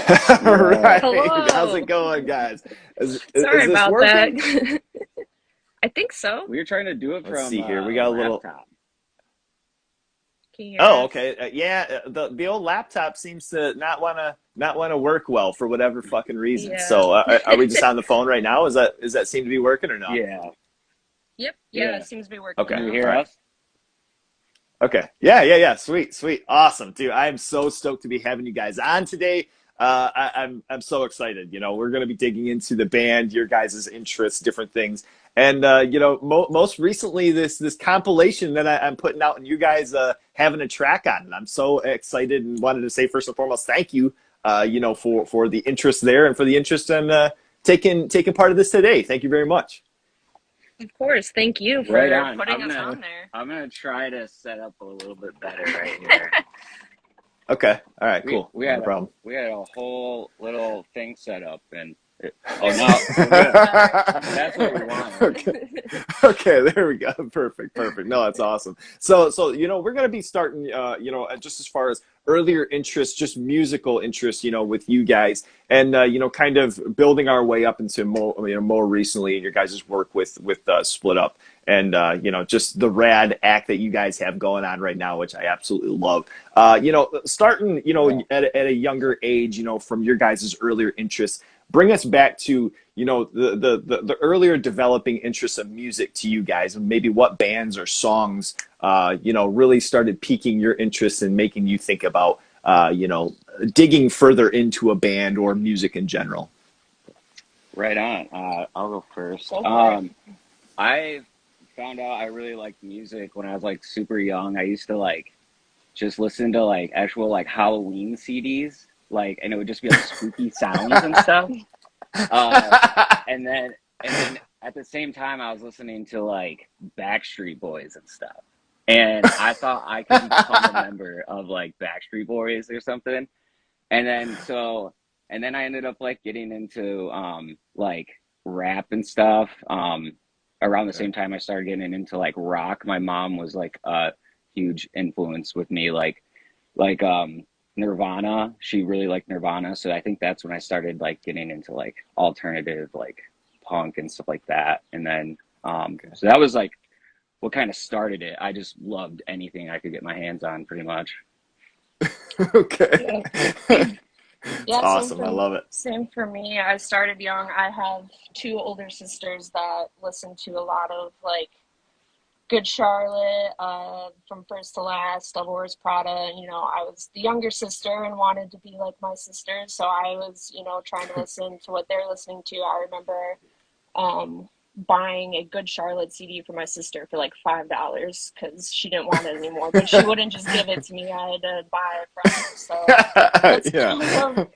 Yeah. Right. How's it Hello. going, guys? Is Sorry this about that. working? I think so. We were trying to do it Let's from see here. We a got a little. laptop. Can you hear Oh, us? okay. Yeah, the old laptop seems to not wanna work well for whatever fucking reason. Yeah. So, are we just on the phone right now? Is that seem to be working or not? Yeah. Yep. Yeah, it Yeah. seems to be working Okay. Can you now. All hear right. us? Okay. Yeah. Sweet, sweet, awesome, dude. I am so stoked to be having you guys on today. I'm so excited. We're gonna be digging into the band, your guys' interests, different things, and most recently this compilation that I'm putting out, and you guys having a track on it. I'm so excited and wanted to say first and foremost, thank you. For the interest there and for the interest in taking part of this today. Thank you very much. Of course. Thank you Right for on. putting us on there. I'm gonna try to set up a little bit better right here. Okay. All right. We Cool. we Not a had a problem. we had a whole little thing set up and oh, There we now go. we're Much good. better. That's what we wanted. Okay. Okay, there we go. Perfect, perfect. No, that's awesome. So we're gonna be starting, just as far as earlier interests, just musical interests, with you guys, and kind of building our way up into more recently in your guys' work with Split Up, and just the rad act that you guys have going on right now, which I absolutely love. Starting, Yeah. at a younger age, from your guys' earlier interests, bring us back to the earlier developing interests of music to you guys, and maybe what bands or songs really started piquing your interest and making you think about digging further into a band or music in general. Right on. I'll go first. Go for it. I found out I really liked music when I was like super young. I used to like just listen to like actual like Halloween CDs, like, and it would just be like spooky sounds and stuff. Uh, and then at the same time, I was listening to like Backstreet Boys and stuff. And I thought I could become a member of like Backstreet Boys or something. And then and then I ended up like getting into like rap and stuff. Around the same time I started getting into like rock. My mom was like a huge influence with me, like Nirvana. She really liked Nirvana, so I think that's when I started like getting into like alternative like punk and stuff like that. And then Okay. so that was like what kind of started it. I just loved anything I could get my hands on pretty much. Okay. Yeah. It's Yeah, awesome. I love it. same for me. I started young. I have two older sisters that listen to a lot of like Good Charlotte, from First to Last, Double Wears Prada. And, I was the younger sister and wanted to be like my sisters. So I was, trying to listen to what they're listening to. I remember buying a Good Charlotte CD for my sister for like $5 because she didn't want it anymore. But she wouldn't just give it to me. I had to buy it from her. So that's Yeah. kind of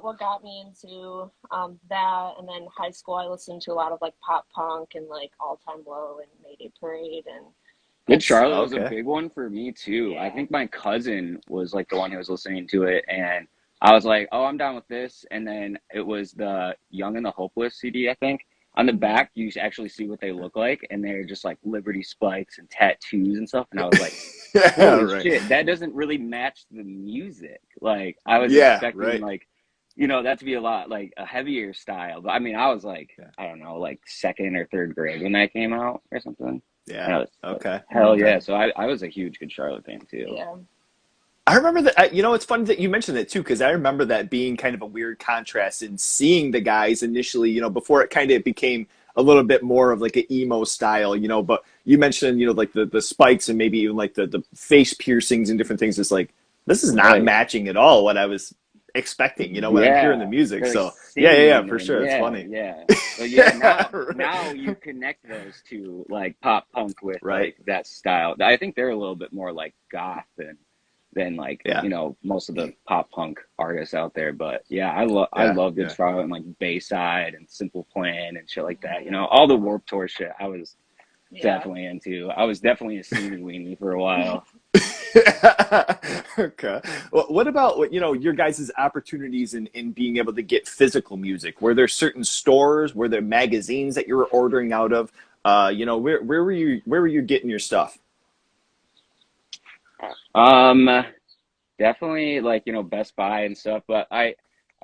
what got me into that. And then high school, I listened to a lot of like pop punk and like All Time Low and Mayday Parade, and Good that's Charlotte was a Okay. big one for me too. I yeah, think my cousin was like the one who was listening to it, and I was like, "Oh, I'm down with this." And then it was the Young and the Hopeless CD, I think. On the hmm back, you actually see what they look like, and they're just like Liberty spikes and tattoos and stuff. And I was like, Yeah. "Holy Right. shit, that doesn't really match the music." Like I was Yeah. expecting Right. like, that to be a lot like a heavier style. But I mean, I was like, Yeah. I don't know, like second or third grade when that came out or something. And Yeah. I was like, Okay. hell hmm Okay. yeah. So I was a huge Good Charlotte fan too. yeah, I remember that. It's funny that you mentioned it too, because I remember that being kind of a weird contrast in seeing the guys initially, before it kind of became a little bit more of like an emo style, But you mentioned, like the spikes and maybe even like the face piercings and different things. It's like, this is not Right. matching at all what I was expecting, when I'm hearing the Yeah. music. They're like So yeah, singing for and sure. It's yeah, funny. yeah. But yeah, Yeah. now you connect those to like pop punk with Right. like that style. I think they're a little bit more like goth than like, Yeah. most of the pop punk artists out there. But yeah, I Yeah. love Good Yeah. Charlotte and like Bayside and Simple Plan and shit like that. hmm All the Warped Tour shit I was yeah. definitely into. I was definitely a Steamy Weenie for a while. Okay. Well, what about your guys' opportunities in being able to get physical music? Were there certain stores? Were there magazines that you were ordering out of? Where were you getting your stuff? Um, Definitely like, Best Buy and stuff, but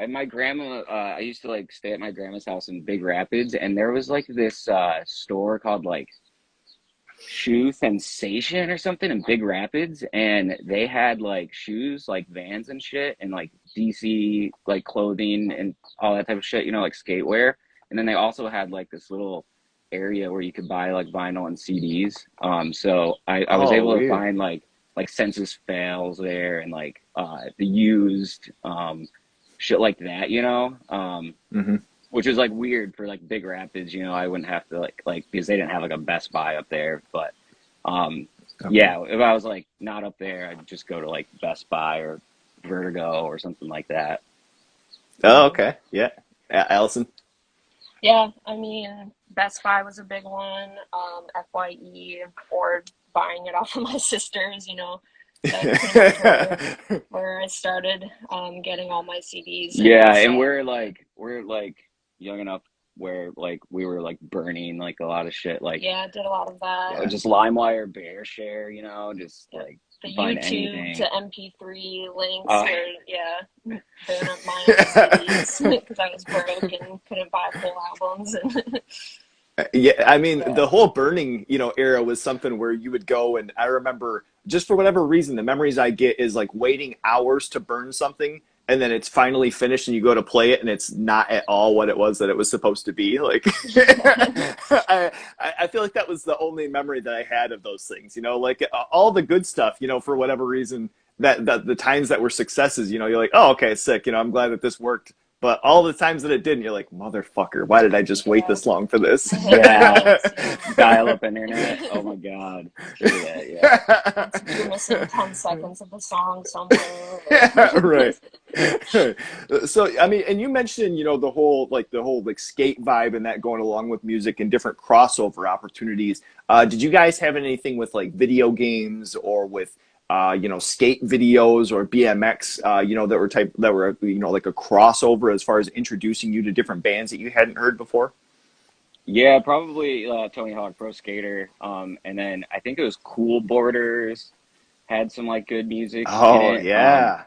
my grandma, I used to like stay at my grandma's house in Big Rapids, and there was like this store called like Shoe Sensation or something in Big Rapids, and they had like shoes, like Vans and shit, and like DC like clothing and all that type of shit, you know, like skatewear. And then they also had like this little area where you could buy like vinyl and CDs. So I was Oh, able to weird. find like Census Fails there and like the used shit like that, you know. Hmm. Which is like weird for like Big Rapids, you know, I wouldn't have to like because they didn't have like a Best Buy up there. But um Okay. yeah, if I was like not up there, I'd just go to like Best Buy or Vertigo or something like that. Oh, Mhm. okay. Yeah. Allison. Yeah, I mean, Best Buy was a big one. FYE or buying it off of my sisters, that's pretty much where I started getting all my CDs and Yeah, and stuff. we're like young enough where like we were like burning like a lot of shit like Yeah, I did a lot of that. Yeah. just LimeWire, Bear Share, you know, just Yeah. like The find YouTube anything. to MP3 links Uh, where, yeah, burn up my own CDs because I was broke and couldn't buy full albums. And Yeah, I mean, yeah, the whole burning, era was something where you would go, and I remember just for whatever reason, the memories I get is like waiting hours to burn something, and then it's finally finished, and you go to play it, and it's not at all what it was that it was supposed to be. Like, yeah. I feel like that was the only memory that I had of those things. Like all the good stuff. For whatever reason, that the times that were successes, you're like, oh, okay, sick. I'm glad that this worked. But all the times that it didn't, you're like, motherfucker, why did I just wait Yeah. this long for this? I hate yeah, those, yeah. dial up internet. Oh my God. True that, yeah. You're missing 10 seconds of the song somewhere. Or Right. So, I mean, and you mentioned, the whole like skate vibe and that going along with music and different crossover opportunities. Did you guys have anything with like video games or with skate videos or BMX, that were like a crossover as far as introducing you to different bands that you hadn't heard before? Yeah, probably Tony Hawk Pro Skater. And then I think it was Cool Borders had some like good music in Oh it. yeah,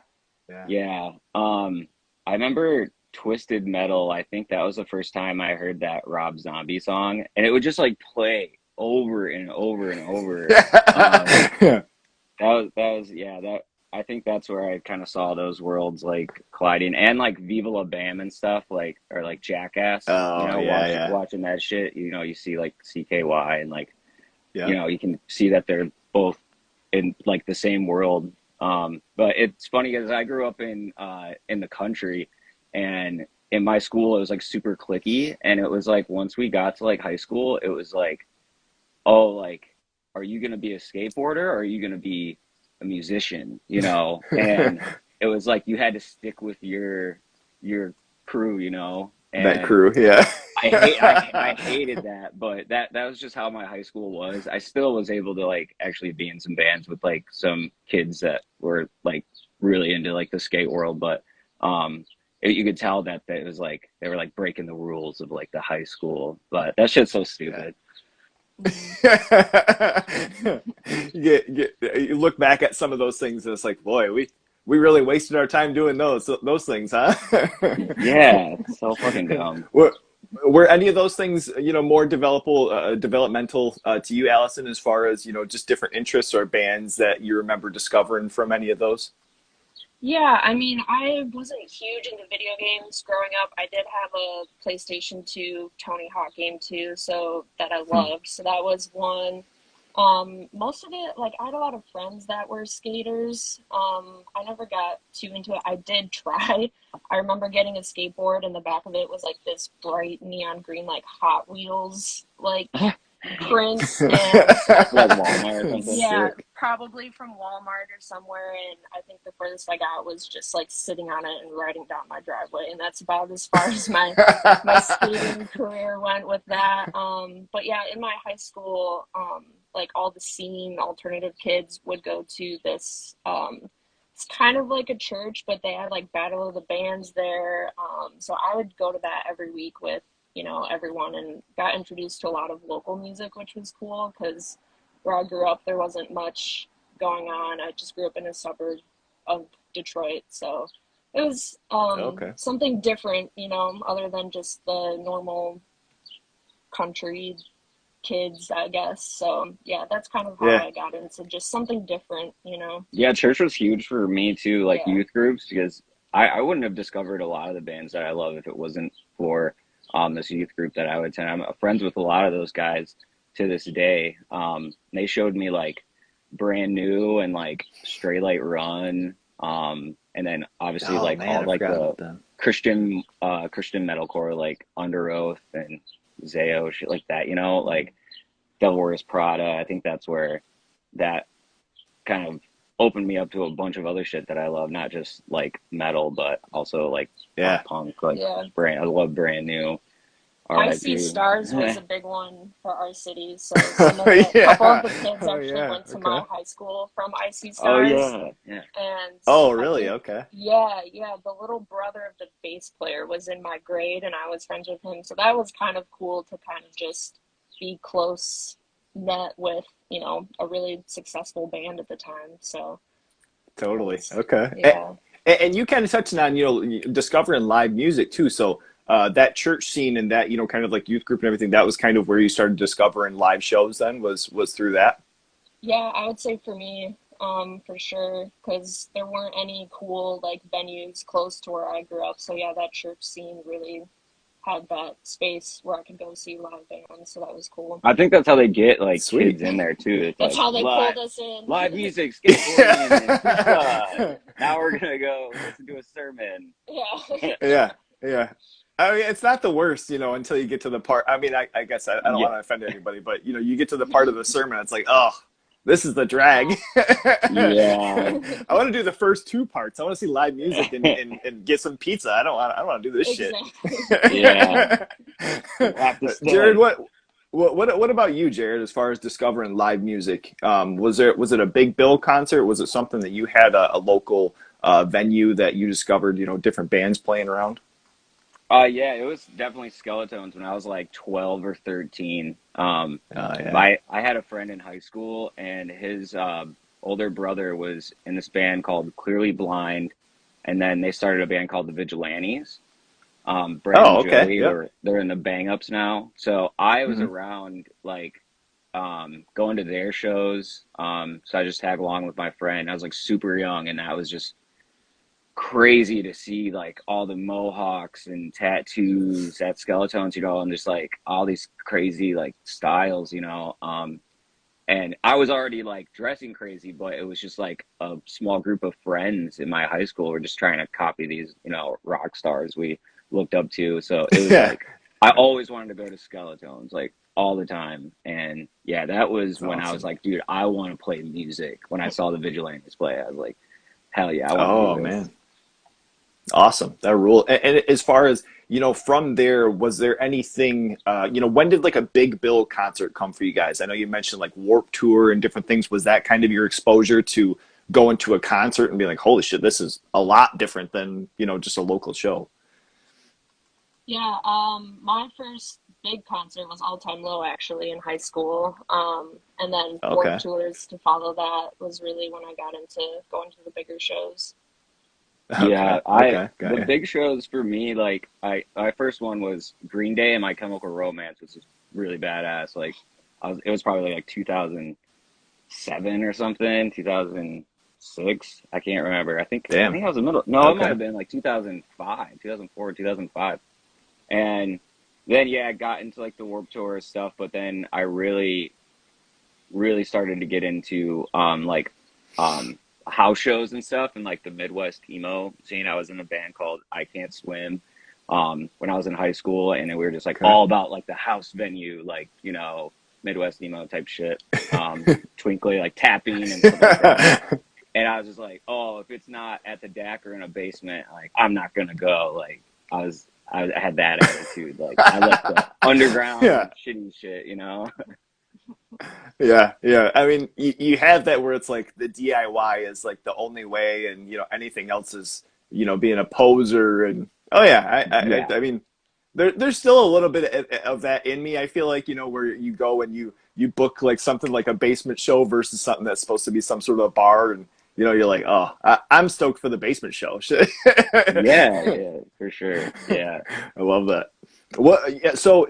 yeah. Yeah. I remember Twisted Metal. I think that was the first time I heard that Rob Zombie song, and it would just like play over and over and over. Um, Yeah. that was yeah. That I think that's where I kind of saw those worlds like colliding, and like Viva La Bam and stuff like or like Jackass. You Oh know, yeah, yeah, watching that shit. You know, you see like CKY and like yeah. you can see that they're both in like the same world. But it's funny because I grew up in the country, and in my school it was like super clicky, and it was like once we got to like high school, it was like, oh, like, are you gonna be a skateboarder or are you gonna be a musician? You know, and it was like you had to stick with your crew, you know, That and crew, yeah. I hated that, but that was just how my high school was. I still was able to like actually be in some bands with like some kids that were like really into like the skate world, but you could tell that it was like they were like breaking the rules of like the high school. But that shit's so Yeah. stupid. Mhm. You look back at some of those things and it's like, boy, we really wasted our time doing those things, huh? Yeah, it's so fucking dumb. were, were any of those things, more developmental to you, Allison, as far as just different interests or bands that you remember discovering from any of those? Yeah, I mean, I wasn't huge into video games growing up. I did have a PlayStation 2 Tony Hawk game too, so that I Hmm. loved. So that was one. Most of it, like I had a lot of friends that were skaters. I never got too into it. I did try. I remember getting a skateboard and the back of it was like this bright neon green, like Hot Wheels, like print, and Like Walmart or something. yeah, Sick. probably from Walmart or somewhere. And I think the furthest I got was just like sitting on it and riding down my driveway, and that's about as far as my skating career went with that. But yeah, in my high school, like all the scene alternative kids would go to this. It's kind of like a church, but they had like Battle of the Bands there. So I would go to that every week with everyone, and got introduced to a lot of local music, which was cool because where I grew up there wasn't much going on. I just grew up in a suburb of Detroit, so it was Okay. something different, other than just the normal country kids, I guess. So yeah, that's kind of how Yeah. I got into just something different. Yeah, church was huge for me too, like Yeah. youth groups, because I wouldn't have discovered a lot of the bands that I love if it wasn't for this youth group that I would attend. I'm friends with a lot of those guys to this day. They showed me like Brand New and like Stray Light Run, and then obviously Oh like man, all I like forgot the about them. Christian metalcore like Under Oath and Zayo shit like that. Like Devil Wears Prada. I think that's where that kind of opened me up to a bunch of other shit that I love, not just like metal, but also like pop Yeah. punk. Like Yeah. I love Brand New. I See R.I.P. Stars was a big one for our city. So some of the couple of Yeah. the kids Oh actually yeah. went to Okay. my high school from I See Oh Stars. yeah, yeah. And Oh I really? think, Okay. yeah, yeah, the little brother of the bass player was in my grade and I was friends with him. So that was kind of cool to kind of just be close net with, a really successful band at the time. So that Totally. was, Okay. yeah. And you kind of touched on, discovering live music too. So that church scene and that, kind of like youth group and everything, that was kind of where you started discovering live shows then was through that. Yeah, I would say for me, for sure, because there weren't any cool like venues close to where I grew up. So yeah, that church scene really had that space where I could go see live bands. So that was cool. I think that's how they get like Sweet. kids in there too. It's That's like how they pulled us in. live music, skateboarding, and pizza. Now we're gonna go listen to a sermon. Yeah. Yeah, yeah. I mean, it's not the worst, until you get to the part. I mean, I guess I don't Yeah, want to offend anybody, but you get to the part of the sermon, it's like, oh, this is the Yeah. drag. yeah, I want to do the first two parts. I want to see live music and get some pizza. I don't want to do this shit. Exactly. yeah. We'll have to Jared, stay. what about you, Jared? As far as discovering live music, was it a big bill concert? Was it something that you had a local venue that you discovered, different bands playing around? Yeah, it was definitely Skeletones when I was like 12 or 13. Oh yeah. I had a friend in high school, and his older brother was in this band called Clearly Blind, and then they started a band called the Vigilantes. Brett Oh and okay. Joey, Yep. they're in the Bang Ups now. So I was Hmm. around like going to their shows. So I just tag along with my friend. I was like super young, and that was just crazy to see like all the mohawks and tattoos at Skeletones, and just like all these crazy like styles. And I was already like dressing crazy, but it was just like a small group of friends in my high school were just trying to copy these, rock stars we looked up to. So it was Yeah. like I always wanted to go to Skeletones like all the time. And yeah, that was That's when I was awesome. like, dude, I want to play music. When I saw the Vigilantes play, I was like, hell yeah, I want to do Oh this. man. Awesome. That rule. And as far as, from there, was there anything, when did like a big bill concert come for you guys? I know you mentioned like Warp Tour and different things. Was that kind of your exposure to going to a concert and being like, holy shit, this is a lot different than, just a local show? Yeah, my first big concert was All Time Low actually in high school. And then Warped Okay. Tours to follow that was really when I got into going to the bigger shows. Okay. Yeah, I Okay. Got the you. big shows for me, like my first one was Green Day and My Chemical Romance, which is really badass. Like it was probably like 2007 or something, 2006. I can't remember. I Damn. think I was in the middle. No, it might Okay. have been like 2005, 2004, 2005. And then yeah, I got into like the Warped Tour stuff, but then I really started to get into um house shows and stuff and like the Midwest emo scene. I was in a band called I Can't Swim when I was in high school, and we were just like Okay. all about like the house venue, like Midwest emo type shit, twinkly like tapping and stuff like that. And I was just like, oh, if it's not at the DAC or in a basement, like I'm not gonna go. Like I had that attitude. Like I like the Yeah. underground shitty shit. Yeah, yeah. I mean, you have that where it's like the DIY is like the only way, and anything else is being a poser. And oh yeah, Yeah. I mean, there's still a little bit of that in me. I feel like where you go and you book like something like a basement show versus something that's supposed to be some sort of bar, and you're like, oh, I'm stoked for the basement show. Yeah, yeah, for sure. Yeah. I love that. What? Yeah. So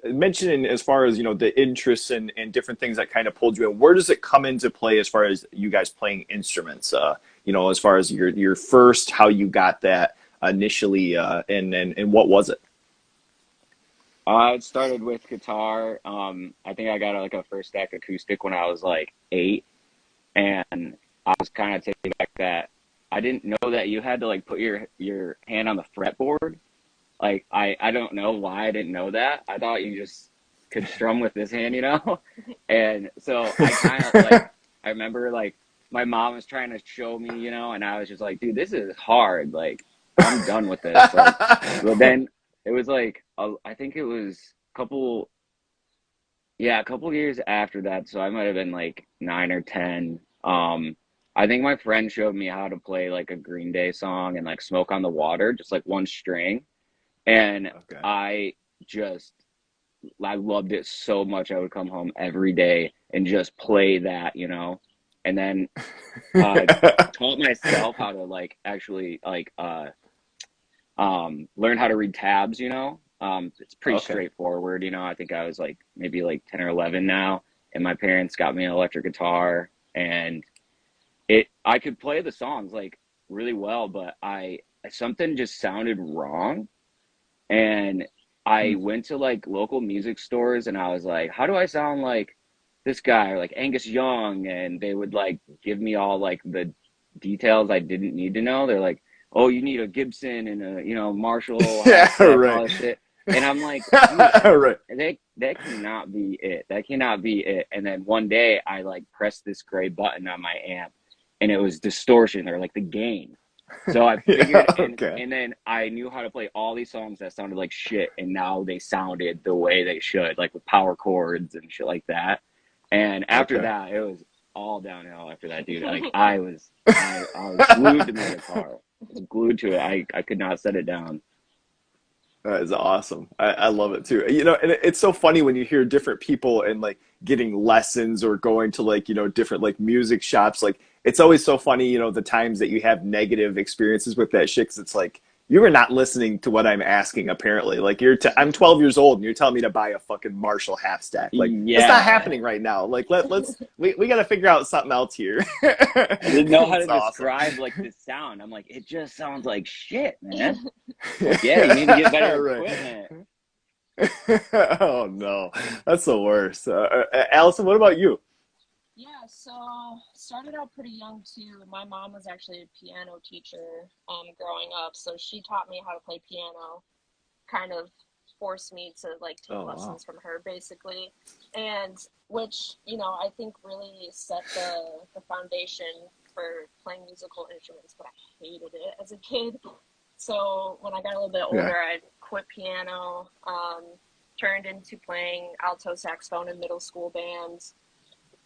mentioning as far as the interests and different things that kind of pulled you in, where does it come into play as far as you guys playing instruments? As far as your first, how you got that initially, and what was it? I started with guitar. I think I got like a first stack acoustic when I was like 8, and I was kind of taken back that I didn't know that you had to like put your hand on the fretboard. Like I don't know why I didn't know that. I thought you just could strum with this hand, you know? And so I kind of like I remember like my mom was trying to show me, you know, and I was just like, dude, this is hard. Like I'm done with this. Like, but then it was like I think it was a couple, yeah, a couple years after that. So I might have been like 9 or 10. I think my friend showed me how to play like a Green Day song and like Smoke on the Water, just like one string. And Okay. I just, I loved it so much. I would come home every day and just play that, you know, and then uh, taught myself how to like actually like learn how to read tabs, you know. It's pretty Okay. straightforward, you know. I think I was like maybe like 10 or 11 now, and my parents got me an electric guitar, and I could play the songs like really well, but I something just sounded wrong, and I Hmm. went to like local music stores and I was like, how do I sound like this guy or like Angus Young? And they would like give me all like the details I didn't need to know. They're like, oh, you need a Gibson and a, you know, Marshall Yeah. half stack and all Right. this shit. And I'm like, dude, Right. that cannot be it. That cannot be it. And then one day I like pressed this gray button on my amp and it was distortion or like the gain. So I Yeah. figured, Okay. and then I knew how to play all these songs that sounded like shit, and now they sounded the way they should, like with power chords and shit like that. And after Okay. that, it was all downhill. After that, dude, like I was glued to my guitar. I was glued to it. I could not set it down. That is awesome. I love it too. And it's so funny when you hear different people and like getting lessons or going to like, different like music shops. Like it's always so funny, the times that you have negative experiences with that shit. 'Cause it's like, you are not listening to what I'm asking, apparently. Like I'm 12 years old and you're telling me to buy a fucking Marshall half stack. Like that's not Yeah, happening right now. Like we got to figure out something else here. I didn't know how to It's awesome. describe like the sound. I'm like, it just sounds like shit, man. Like, yeah, you need to get better Right. equipment. Oh no, that's the worst. Allison, what about you? Yeah, so started out pretty young too. My mom was actually a piano teacher growing up, so she taught me how to play piano, kind of forced me to like take Oh wow. lessons from her basically. And which, I think really set the foundation for playing musical instruments, but I hated it as a kid. So when I got a little bit Yeah. older, I quit piano, turned into playing alto saxophone in middle school bands.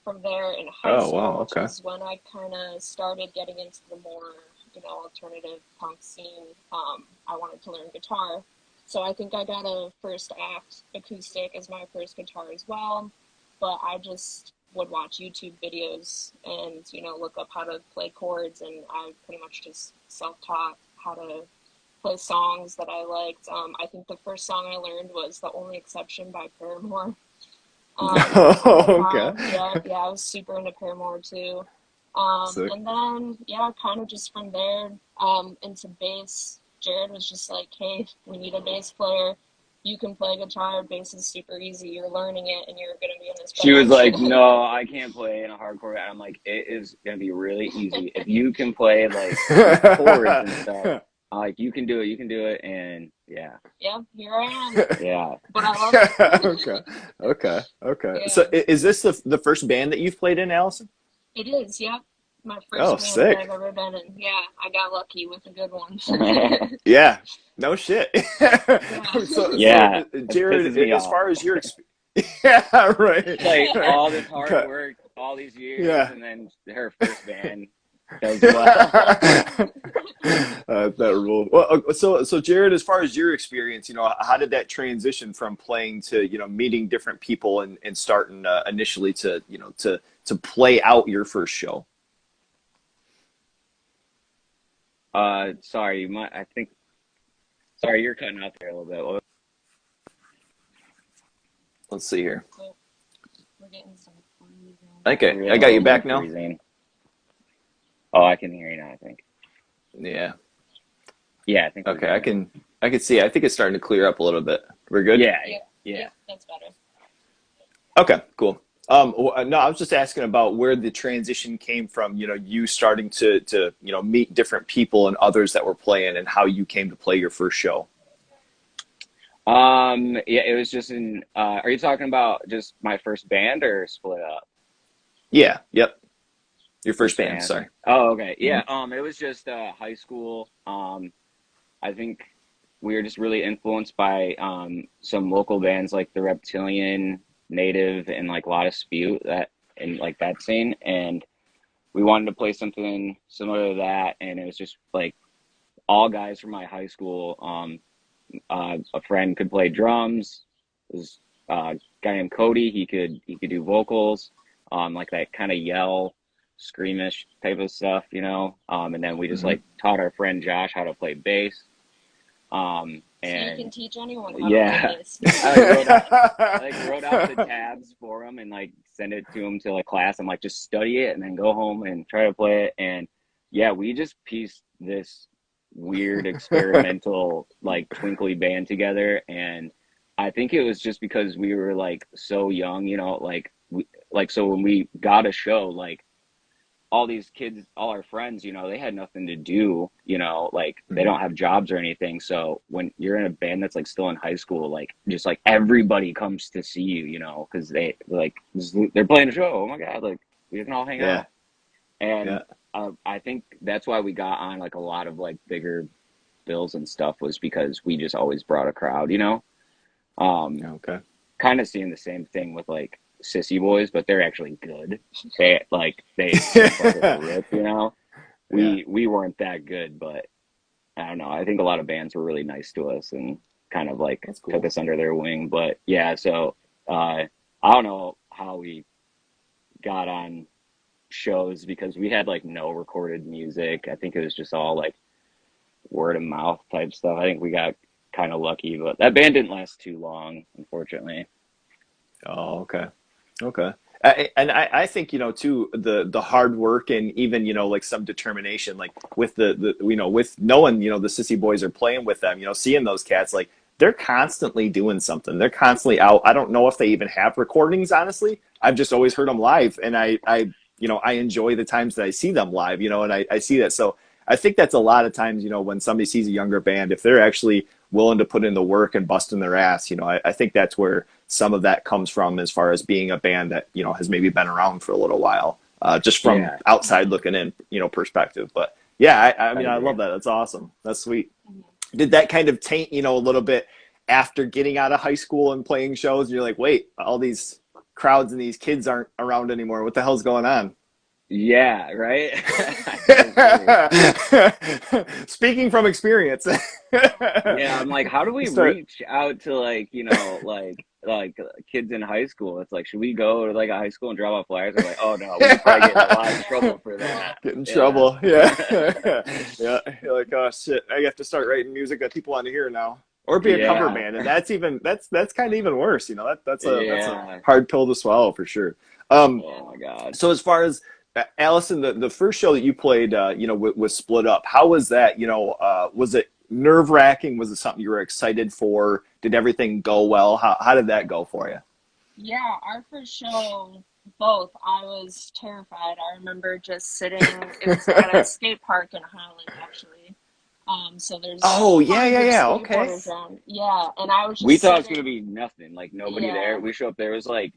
From there in high Oh school, wow. which Okay. is when I kind of started getting into the more, alternative punk scene, I wanted to learn guitar. So I think I got a first act acoustic as my first guitar as well. But I just would watch YouTube videos and, look up how to play chords. And I pretty much just self taught how to play songs that I liked. I think the first song I learned was The Only Exception by Paramore. At the Okay. time. Yeah, yeah, I was super into Paramore too. Sick. And then, yeah, kind of just from there into bass. Jared was just like, hey, we need a bass player. You can play guitar. Bass is super easy. You're learning it and you're going to be in this She was like, band. "No, I can't play in a hardcore band." I'm like, "It is gonna be really easy if you can play like the chords and stuff. Like you can do it. You can do it." And yeah, Yeah, here I am. yeah. But I love Okay. it. Okay. Okay. So Yeah, is this the first band that you've played in, Allison? it is. Yeah. My Oh, first band that I've sick. ever been in. Yeah, I got lucky with a good one. Yeah. No shit. Yeah. So Yeah, it Jared, pisses me as off. far as your yeah, right. Like all this hard Okay. work, all these years, Yeah. and then her first band does well. That rule. Well, so Jared, as far as your experience, how did that transition from playing to meeting different people and starting initially to to play out your first show? Sorry, I think, sorry, you're cutting out there a little bit. Let's see here. So we're getting some freezing. Okay, I got you Really back now. freezing. Oh, I can hear you now, I think. Yeah. Yeah, I think we're Okay, good now. I can see. I think it's starting to clear up a little bit. We're good. Yeah, Yep, yeah. yep, that's better. Okay, cool. No, I was just asking about where the transition came from. You know, you starting to meet different people and others that were playing, and how you came to play your first show. Yeah, it was just in, are you talking about just my first band or split up? Yeah. Yep. Your first First band. band. Sorry. Oh, okay. Hmm. Yeah, it was just high school. I think we were just really influenced by some local bands like the Reptilian, Native, and like a lot of Spilt that and like that scene. And we wanted to play something similar to that, and it was just like all guys from my high school. A friend could play drums. This guy named Cody. He could do vocals, like that kind of yell, screamish type of stuff, you know. And then we just Hmm. like taught our friend Josh how to play bass. So you And can teach anyone how to play yeah, bass. I like wrote out the tabs for him and like send it to him to like class. I'm like, just study it and then go home and try to play it. And yeah, we just pieced this weird experimental like twinkly band together. And I think it was just because we were like so young, you know, like so when we got a show, like all these kids, all our friends, you know, they had nothing to do, you know, like they Hmm. don't have jobs or anything. So when you're in a band that's like still in high school, like just like everybody comes to see you, you know, because they're playing a show. Oh my God, like we can all hang Yeah. out. And Yeah. I think that's why we got on like a lot of like bigger bills and stuff was because we just always brought a crowd, you know. Um, Okay. Kind of seeing the same thing with like Sissy Boys, but they're actually good. They fucking rip, you know. Yeah. We weren't that good, but I don't know. I think a lot of bands were really nice to us and kind of like That's took cool. us under their wing. But yeah, so I don't know how we got on shows because we had like no recorded music. I think it was just all like word of mouth type stuff. I think we got kind of lucky, but that band didn't last too long, unfortunately. Oh, okay. Okay. I think, too, the hard work and even, like some determination, like with with knowing, the Sissy Boys are playing with them, seeing those cats, like they're constantly doing something. They're constantly out. I don't know if they even have recordings, honestly. I've just always heard them live, and I enjoy the times that I see them live, and I see that. So I think that's a lot of times, when somebody sees a younger band, if they're actually willing to put in the work and busting their ass, I think that's where some of that comes from, as far as being a band that has maybe been around for a little while, just from Yeah, outside looking in, perspective. But yeah, I I mean, I agree. love that. That's awesome. That's sweet. Mhm. Did that kind of taint, a little bit after getting out of high school and playing shows, and you're like, wait, all these crowds and these kids aren't around anymore, what the hell's going on? Yeah, right. For sure. Speaking from experience. Yeah, I'm like, how do we Start. reach out to like, kids in high school? It's like, should we go to like a high school and drop off flyers? They're like, oh no, we would probably get in a lot of trouble for that. Get in Yeah. trouble. Yeah. Yeah. You're like, oh shit, I have to start writing music that people want to hear now. Or be a cover Yeah. band. And that's kind of even worse. That's a Yeah. hard pill to swallow for sure. Oh my God. So as far as Allison, the first show that you played, was Split Up. How was that? Was it nerve wracking? Was it something you were excited for? Did everything go well? How did that go for you? Yeah, our first show, both, I was terrified. I remember just sitting, it was at a skate park in Highland, actually. So there's Oh yeah, tons yeah, of yeah. Okay. skateboarders around. Yeah, and I was We just thought it was gonna sitting. be nothing, like nobody there. Yeah, We show up there was like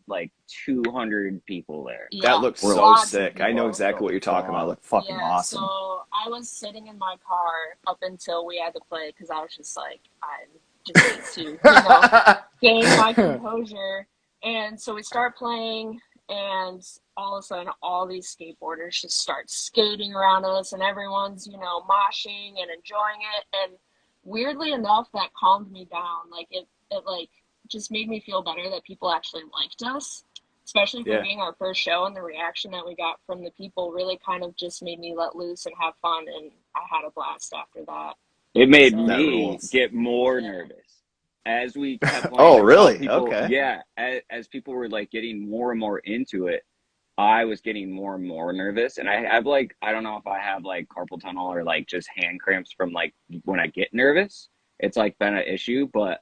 200 people there. That yeah, looks We're so like, lots of sick. I know people. what the exactly what you're talking about. It fuck? looked fucking Yeah, awesome. so I was sitting in my car up until we had to play because I was just like, I just need to, gain my composure. And so we start playing, and all of a sudden, all these skateboarders just start skating around us, and everyone's, moshing and enjoying it. And weirdly enough, that calmed me down. Like it like just made me feel better that people actually liked us, especially for Yeah. being our first show. And the reaction that we got from the people really kind of just made me let loose and have fun. And I had a blast after that. It made So That me rules. get more yeah, nervous as we kept playing. Oh, There were all really? people, Okay. yeah, as people were like getting more and more into it, I was getting more and more nervous. And I have like, I don't know if I have like carpal tunnel or like just hand cramps from like when I get nervous. It's like been an issue, but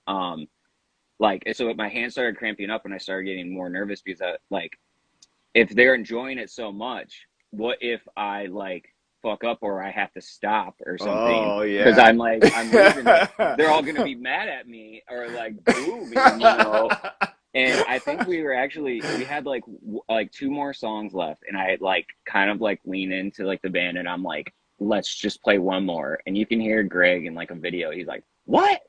like so my hands started cramping up and I started getting more nervous because I like if they're enjoying it so much, what if I like fuck up or I have to stop or something? Oh, Because yeah. I'm losing it. They're all gonna be mad at me or like boo me, you know. And I think we had like like two more songs left, and I like kind of like lean into like the band, and I'm like, let's just play one more. And you can hear Greg in like a video. He's like, what?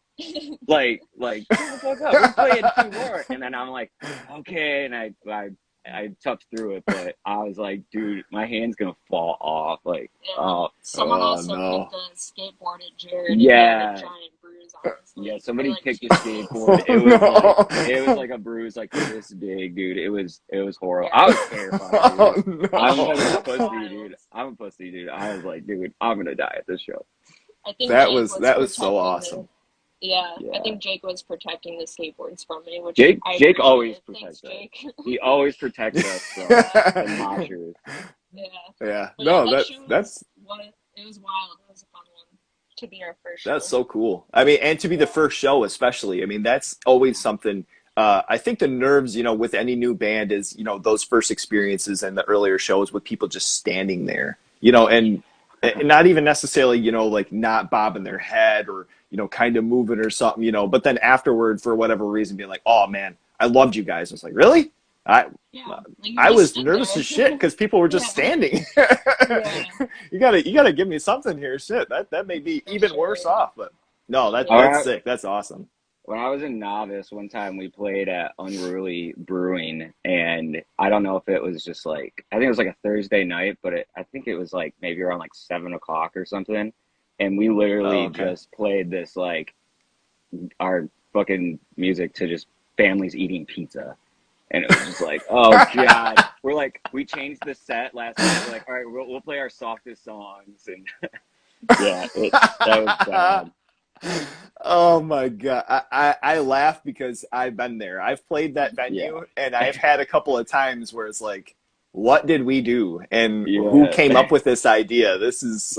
Like shut the fuck up. We're playing two more, and then I'm like, okay, and I toughed through it, but I was like, dude, my hand's gonna fall off. Like, yeah. oh Someone Oh, also no. kicked a skateboard at Jared, and he had a yeah, giant bruise on his yeah. leg for Somebody like kicked a 2 days. skateboard. No. It was like a bruise like this big, dude. It was horrible. Yeah, I was terrified, dude. Oh, that I'm shit such a was no. pussy, wild. dude. I'm a pussy, dude. I was like, dude, I'm gonna die at this show. I think That Jake was was that was so protecting the. awesome. Yeah, I Yeah, think Jake was protecting the skateboards from me, which I Jake always appreciated. Thanks, protects us. Jake. He always protects us from Yeah, the moshers. yeah. Yeah. But yeah, No, that show was that's what it was wild. It was a fun one to be our first that's show. so cool. I mean, and to be the Yeah, first show, especially. I mean, that's always something. I think the nerves, with any new band is, those first experiences and the earlier shows with people just standing there, and not even necessarily, like not bobbing their head or, kind of moving or something, but then afterward, for whatever reason, being like, oh man, I loved you guys. I was like, really? I, yeah. Like you I just was stood nervous there. as shit because people were just Yeah, standing. yeah, You gotta give me something here. Shit, that made me for even worse sure. off. But no, All Yeah. that's right. sick. That's awesome. When I was a novice, one time we played at Unruly Brewing, and I don't know if it was just like I think it was like a Thursday night, but I think it was like maybe around like 7 o'clock or something, and we Oh, literally okay. just played this like our fucking music to just families eating pizza, and it was just like, oh god, we changed the set last minute. We're like, all right, we'll play our softest songs, and yeah, that was bad. Oh my god, I laugh because I've been there. I've played that Yeah, venue, and I've had a couple of times where it's like, what did we do, and who yeah. came up with this idea? This is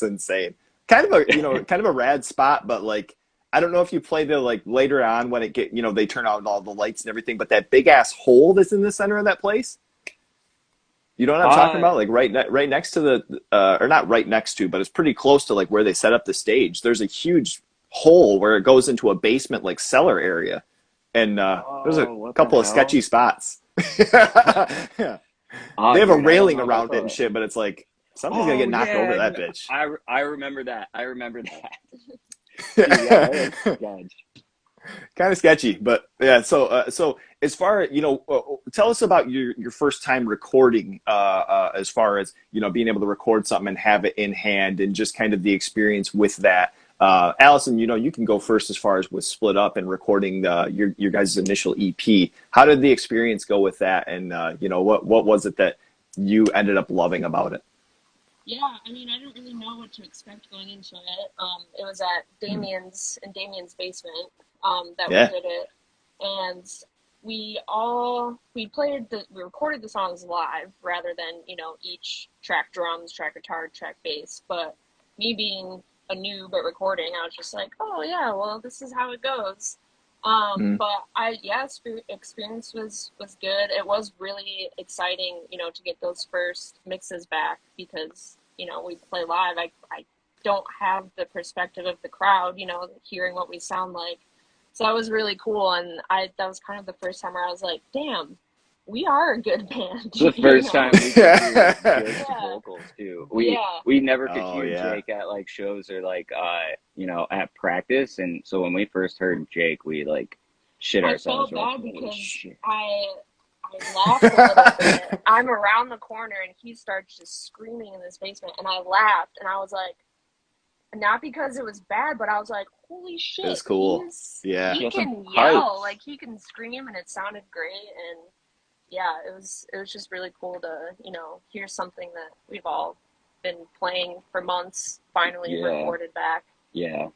insane. Kind of a rad spot, but like I don't know if you play the like later on when it get they turn out all the lights and everything, but that big ass hole that's in the center of that place. You know what I'm talking Uh, about? Like right next to the, or not right next to, but it's pretty close to like where they set up the stage. There's a huge hole where it goes into a basement like cellar area, and there's a oh, what the couple of sketchy hell? spots. Yeah. Oh, They have a dude, I don't railing know about around it and that. shit, but it's like somebody's gonna Oh get knocked over yeah, that bitch. I remember that. I remember that. Dude, yeah, that is sketch. Kind of sketchy, but yeah. So as far tell us about your first time recording. As far as being able to record something and have it in hand, and just kind of the experience with that. Allison, you can go first as far as with Split Up and recording your guys' initial EP. How did the experience go with that, and what was it that you ended up loving about it? Yeah, I mean, I didn't really know what to expect going into it. It was at Damien's basement, that we Yeah. did it, and we recorded the songs live rather than each track drums, track guitar, track bass. But me being a noob at recording, I was just like, oh yeah, well this is how it goes. Mm. But experience was good. It was really exciting, to get those first mixes back because, we play live. I don't have the perspective of the crowd, hearing what we sound like. So that was really cool. And that was kind of the first time where I was like, damn, we are a good band, It's the first time we could hear Jake's Yeah. vocals too. Yeah. We never could Oh hear yeah. Jake at like shows or like at practice, and so when we first heard Jake, we like shit I ourselves. felt We're like, bad holy because shit. I laughed a little bit. I'm around the corner and he starts just screaming in this basement, and I laughed and I was like, not because it was bad, but I was like, holy It's shit, cool. Yeah. He he has some can yell, pipes. like he can scream, and it sounded great. And yeah, it was just really cool to hear something that we've all been playing for months, finally Yeah, recorded back. yeah.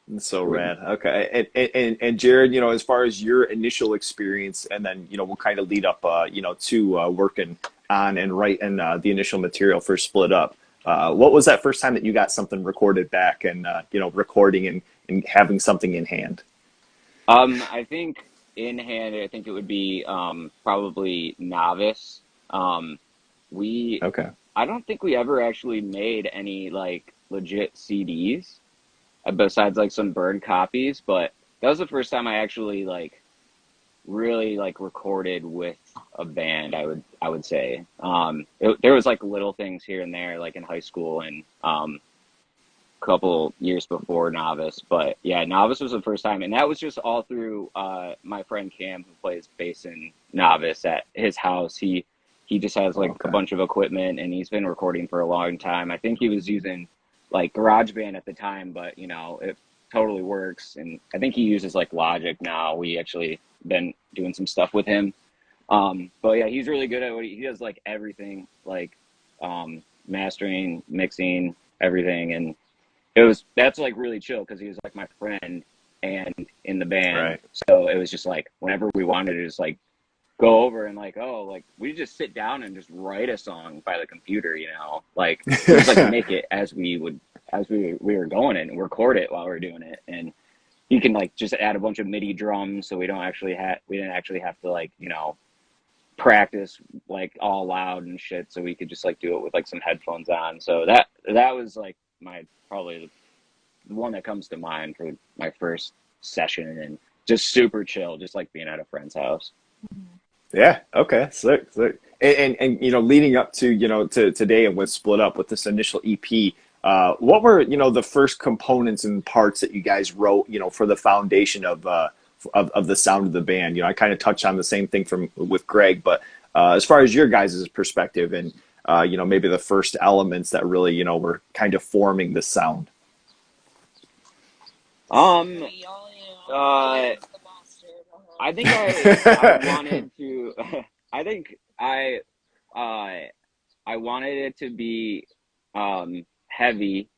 That's so Would rad. Okay. And Jared, as far as your initial experience, and then, we'll kind of lead up, to working on and writing the initial material for Split Up. What was that first time that you got something recorded back and, recording and having something in hand? I think in hand, I think it would be probably Novice. Um, we, Okay. I don't think we ever actually made any like legit CDs besides like some burned copies, but that was the first time I actually like really like recorded with a band. I would say there was like little things here and there like in high school and couple years before Novice. But yeah, Novice was the first time, and that was just all through my friend Cam, who plays bass in Novice at his house. He just has like a Okay. bunch of equipment, and he's been recording for a long time. I think he was using like GarageBand at the time, but it totally works. And I think he uses like Logic now. We actually been doing some stuff with him. But yeah, he's really good at what he does, like everything, like mastering, mixing, everything, and that's like really chill because he was like my friend and in the band. Right. So it was just like whenever we wanted to just like go over and like, oh, like we just sit down and just write a song by the computer, like we just like make it as we were going and record it while we are doing it. And you can like just add a bunch of MIDI drums so we didn't actually have to like, practice like all loud and shit, so we could just like do it with like some headphones on. So that was like my probably the one that comes to mind for my first session, and just super chill, just like being at a friend's house. Yeah. Okay. Sick. Sick. And leading up to to today and with Split Up with this initial EP, what were the first components and parts that you guys wrote for the foundation of the sound of the band? I kind of touched on the same thing from with Greg, but as far as your guys' perspective and maybe the first elements that really were kind of forming the sound. Um, uh, Jared's the master. Go I ahead. think I wanted to. I think uh I wanted it to be heavy,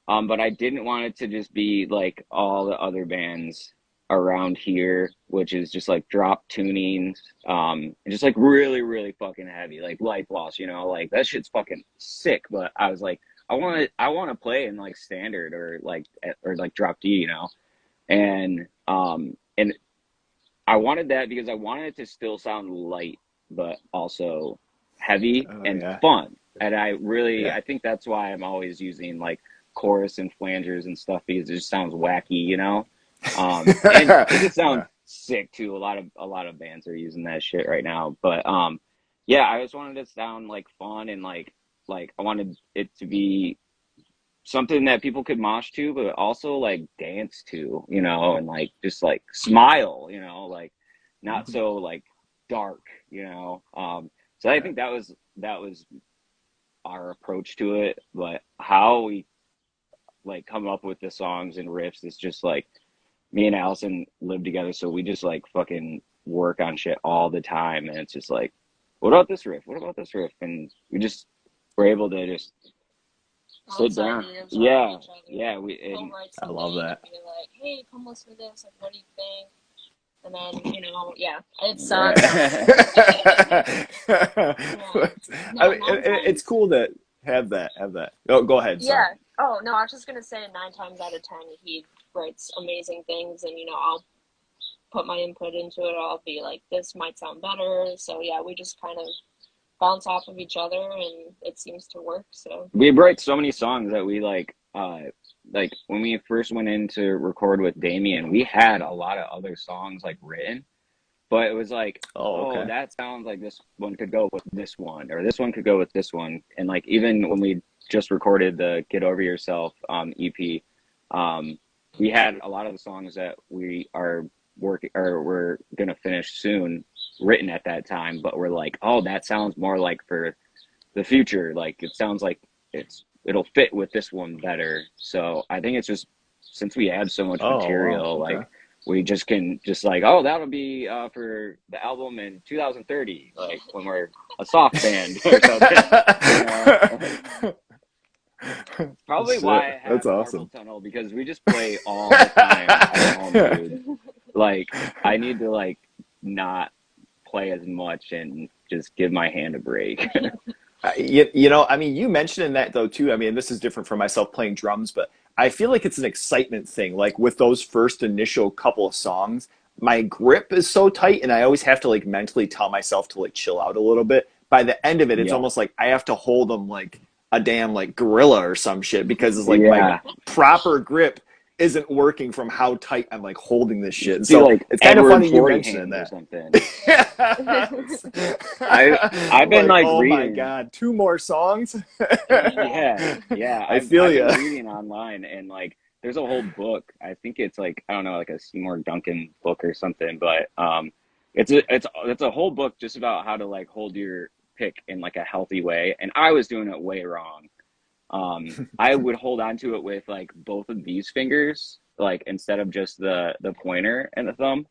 but I didn't want it to just be like all the other bands around here, which is just like drop tunings, and just like really, really fucking heavy, like Life Loss, like that shit's fucking sick. But I was like, I want to play in like standard or like drop D, and I wanted that because I wanted it to still sound light, but also heavy Oh and yeah. fun. And I Yeah. think that's why I'm always using like chorus and flangers and stuff, because it just sounds wacky, and it just sounds Yeah. sick too. A lot of bands are using that shit right now. But yeah, I just wanted it to sound like fun, and like I wanted it to be something that people could mosh to, but also like dance to, and like just like smile, like not Mhm. so like dark, So I Yeah. think that was our approach to it. But how we like come up with the songs and riffs is just like me and Allison live together, so we just like fucking work on shit all the time, and it's just like, what about this riff? What about this riff? And we just were able to just sit Bounce down. ideas off of Yeah, each other. yeah. We He'll and write I something love that. and be like, "Hey, come listen to this. Like, what do you think?" And then, yeah, it's yeah. I No, mean, nine it's times. cool to have that. Oh, go ahead. Sorry. Yeah. Oh no, I was just gonna say 9 times out of 10 he writes amazing things, and I'll put my input into it. I'll be like, this might sound better. So yeah, we just kind of bounce off of each other, and it seems to work. So we write so many songs that we like when we first went in to record with Damien, we had a lot of other songs like written, but it was like, Oh, oh, okay. that sounds like this one could go with this one, or this one could go with this one. And like even when we just recorded the Get Over Yourself EP, we had a lot of the songs that we are working or we're gonna finish soon written at that time, but we're like, oh, that sounds more like for the future. Like it sounds like it'll fit with this one better. So I think it's just since we had so much Oh, wow. material, like Okay. we just can just like, oh, that'll be for the album in 2030, like when we're a soft band or something, you know. Probably Shit, why I that's have carpal awesome. tunnel because we just play all the time at home, dude. Like I need to like not play as much and just give my hand a break. I mean, you mentioning that though too. I mean, this is different from myself playing drums, but I feel like it's an excitement thing. Like with those first initial couple of songs, my grip is so tight, and I always have to like mentally tell myself to like chill out a little bit. By the end of it, it's Yep. almost like I have to hold them like a damn like gorilla or some shit because it's like my Yeah. proper grip isn't working from how tight I'm like holding this You shit. should And be so like it's kind of Edward funny you Forty mentioning Hands or that. something. I I've been Like, like oh my reading. God, two more songs? Yeah, yeah. I I've feel I've you. been reading online and like there's a whole book. I think it's like I don't know, like a Seymour Duncan book or something, but it's a whole book just about how to like hold your pick in like a healthy way. And I was doing it way wrong. I would hold on to it with like both of these fingers, like instead of just the pointer and the thumb.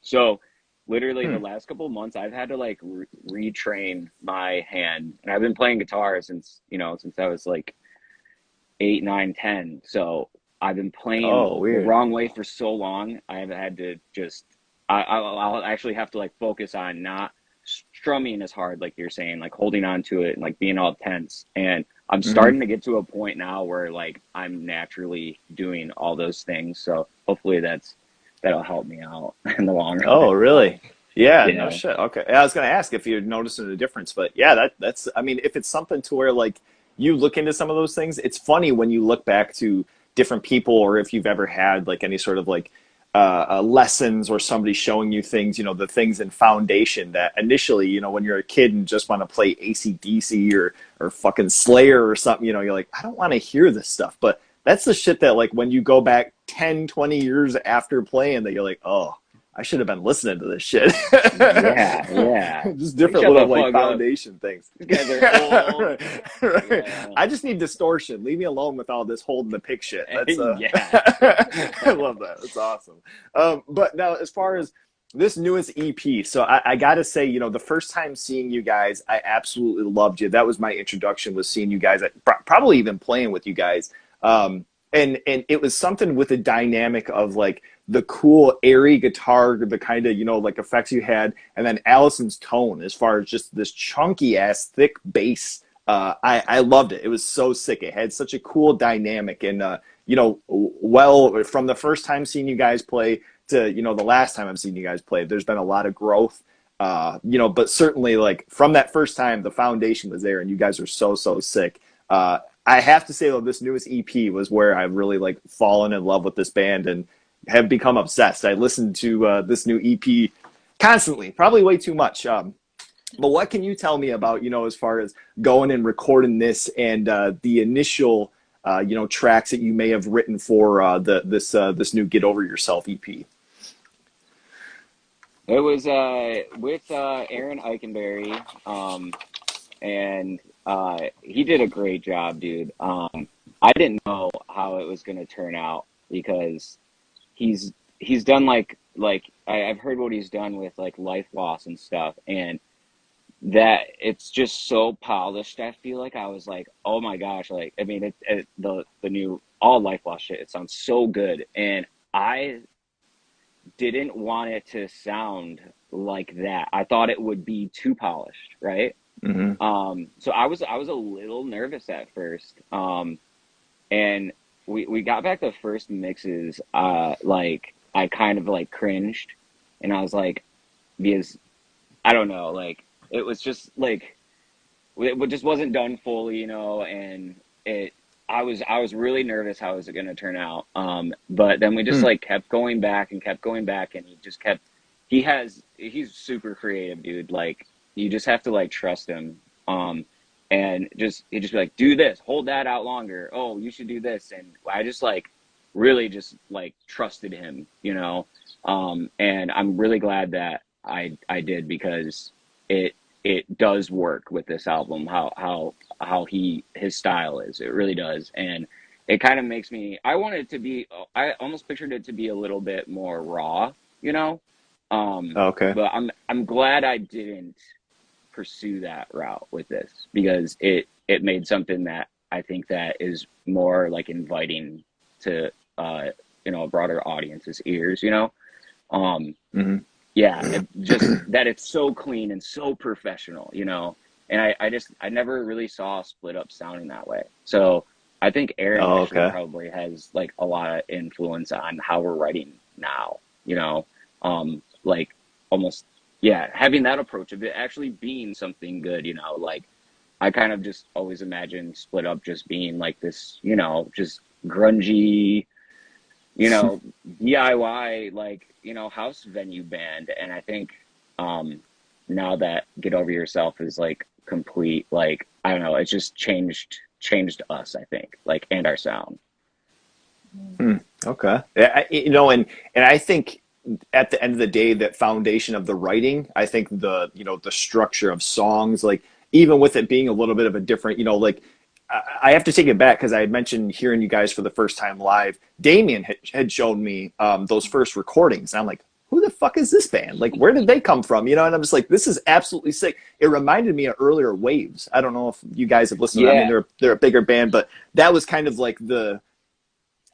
So literally the Hmm. last couple of months I've had to like retrain my hand. And I've been playing guitar since, since I was like 8, 9, 10. So I've been playing Oh, the weird. wrong way for so long. I've had to just I'll actually have to like focus on not strumming as hard, like you're saying, like holding on to it and like being all tense. And I'm Hmm. starting to get to a point now where like I'm naturally doing all those things. So hopefully that'll help me out in the long Oh, run. really? Yeah, no Yeah. shit. Okay. I was gonna ask if you're noticing a difference, but yeah, that's I mean, if it's something to where like you look into some of those things, it's funny when you look back to different people or if you've ever had like any sort of like lessons or somebody showing you things, the things in foundation that initially, when you're a kid and just want to play AC/DC or fucking Slayer or something, you're like, I don't want to hear this stuff. But that's the shit that like when you go back 10, 20 years after playing that you're like, oh, I should have been listening to this shit. Yeah. Yeah. Just Like different shut little the like fuck up. foundation things. These guys are old. Right, right. Yeah. I just need distortion. Leave me alone with all this holding the pick shit. That's Yeah. I love that. That's awesome. But now as far as this newest EP, so I gotta say, the first time seeing you guys, I absolutely loved you. That was my introduction, was seeing you guys, probably even playing with you guys. And it was something with the dynamic of like the cool airy guitar, the kind of like effects you had, and then Allison's tone as far as just this chunky ass thick bass. I loved it. It was so sick. It had such a cool dynamic, and well, from the first time seeing you guys play to the last time I've seen you guys play, there's been a lot of growth. But certainly like from that first time, the foundation was there, and you guys are so sick. I have to say though, this newest EP was where I've really like fallen in love with this band and have become obsessed. I listened to this new EP constantly, probably way too much. But what can you tell me about, as far as going and recording this and the initial, tracks that you may have written for this new Get Over Yourself EP? It was with Aaron Eikenberry, and he did a great job, dude. I didn't know how it was gonna turn out because he's he's done I've heard what he's done with like life loss and stuff, and that it's just so polished. I feel like I was like, oh my gosh, like I mean, the new all life loss shit. It sounds so good, and I didn't want it to sound like that. I thought it would be too polished, right? Mm-hmm. So I was a little nervous at first. And we got back the first mixes, like I kind of like cringed, and I was like, because I don't know, like it was just like it just wasn't done fully, and it I was really nervous how it was going to turn out. But then we just Hmm. like kept going back and kept going back, and he just kept he's super creative, dude. Like you just have to like trust him. And just he just be like, do this, hold that out longer. Oh, you should do this, and I just like really just like trusted him, and I'm really glad that I did because it it does work with this album how his style is. It really does. And it kind of makes me, I want it to be, I almost pictured it to be a little bit more raw, you know? Okay. But I'm glad I didn't pursue that route with this because it made something that I think that is more like inviting to a broader audience's ears, you know? Um Hmm. yeah, just that it's so clean and so professional, you know. And I never really saw Split Up sounding that way. So I think Aaron Oh, actually okay. probably has like a lot of influence on how we're writing now, you know. Like almost yeah, having that approach of it actually being something good, you know, like I kind of just always imagined Split Up just being like this, you know, just grungy, you know, DIY like, you know, house venue band. And I think um now that Get Over Yourself is like complete, like I don't know, it's just changed us, I think, like and our sound. Hmm. Okay. Yeah, and I think at the end of the day, that foundation of the writing, I think the structure of songs, like even with it being a little bit of a different, like I have to take it back because I had mentioned hearing you guys for the first time live. Damien had shown me those first recordings, and I'm like, who the fuck is this band? Like, where did they come from? And I'm just like, this is absolutely sick. It reminded me of earlier Waves. I don't know if you guys have listened to them. I mean, Yeah. they're a bigger band, but that was kind of like the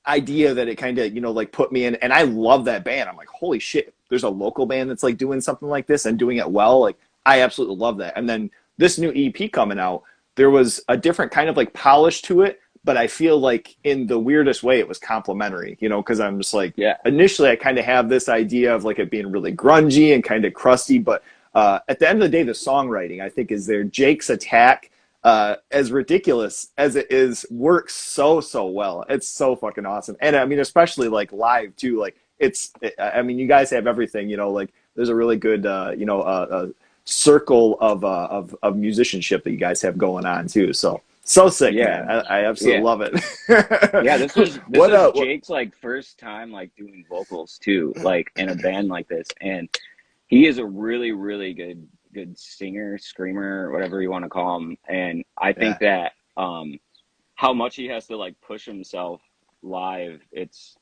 idea that it kind of like put me in, and I love that band. I'm like, holy shit, there's a local band that's like doing something like this and doing it well. Like, I absolutely love that. And then this new EP coming out, there was a different kind of like polish to it, but I feel like in the weirdest way it was complimentary, because I'm just like, Yeah. initially I kind of have this idea of like it being really grungy and kind of crusty, but at the end of the day, the songwriting I think is there. Jake's attack, as ridiculous as it is, works so well. It's so fucking awesome, and I mean, especially like live too. Like I mean, you guys have everything. Like there's a really good, circle of musicianship that you guys have going on too. So sick, man. Yeah. I absolutely Yeah. love Yeah, it. this what was what? Jake's like first time like doing vocals too, like in a band like this. And he is a really, really good singer, screamer, whatever you want to call him. And I think Yeah, that how much he has to like push himself live, it's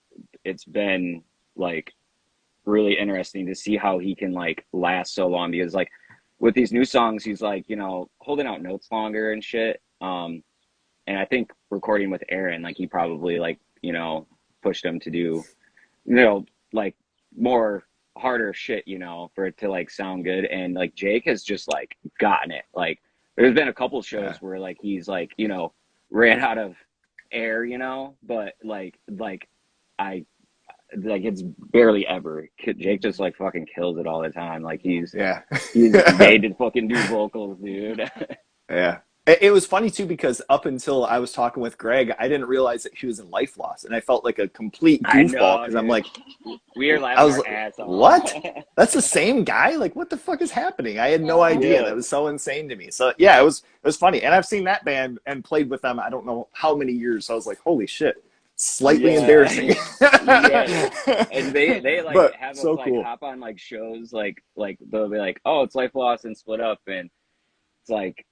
been like really interesting to see how he can like last so long because like with these new songs he's like, you know, holding out notes longer and shit. And I think recording with Aaron, like he probably like, you know, pushed him to do, you know, like more harder shit, you know, for it to like sound good. And like Jake has just like gotten it. Like there's been a couple yeah, shows where like he's like, you know, ran out of air, you know, but I like it's barely ever. Jake just like fucking kills it all the time. Like yeah. he's made to fucking do vocals, dude. Yeah. It was funny too because up until I was talking with Greg, I didn't realize that he was in Life Loss, and I felt like a complete I goofball know, because I'm dude. like, We are I laughing was our like, ass off. what? That's the same guy? Like, what the fuck is happening? I had no idea. Yeah. That was so insane to me. So yeah, it was funny, and I've seen that band and played with them. I don't know how many years. So I was like, holy shit, slightly embarrassing. Yeah. Yeah. And they like But have us so like cool. hop on like shows like they'll be like, oh, it's Life Lost and Split Up, and it's like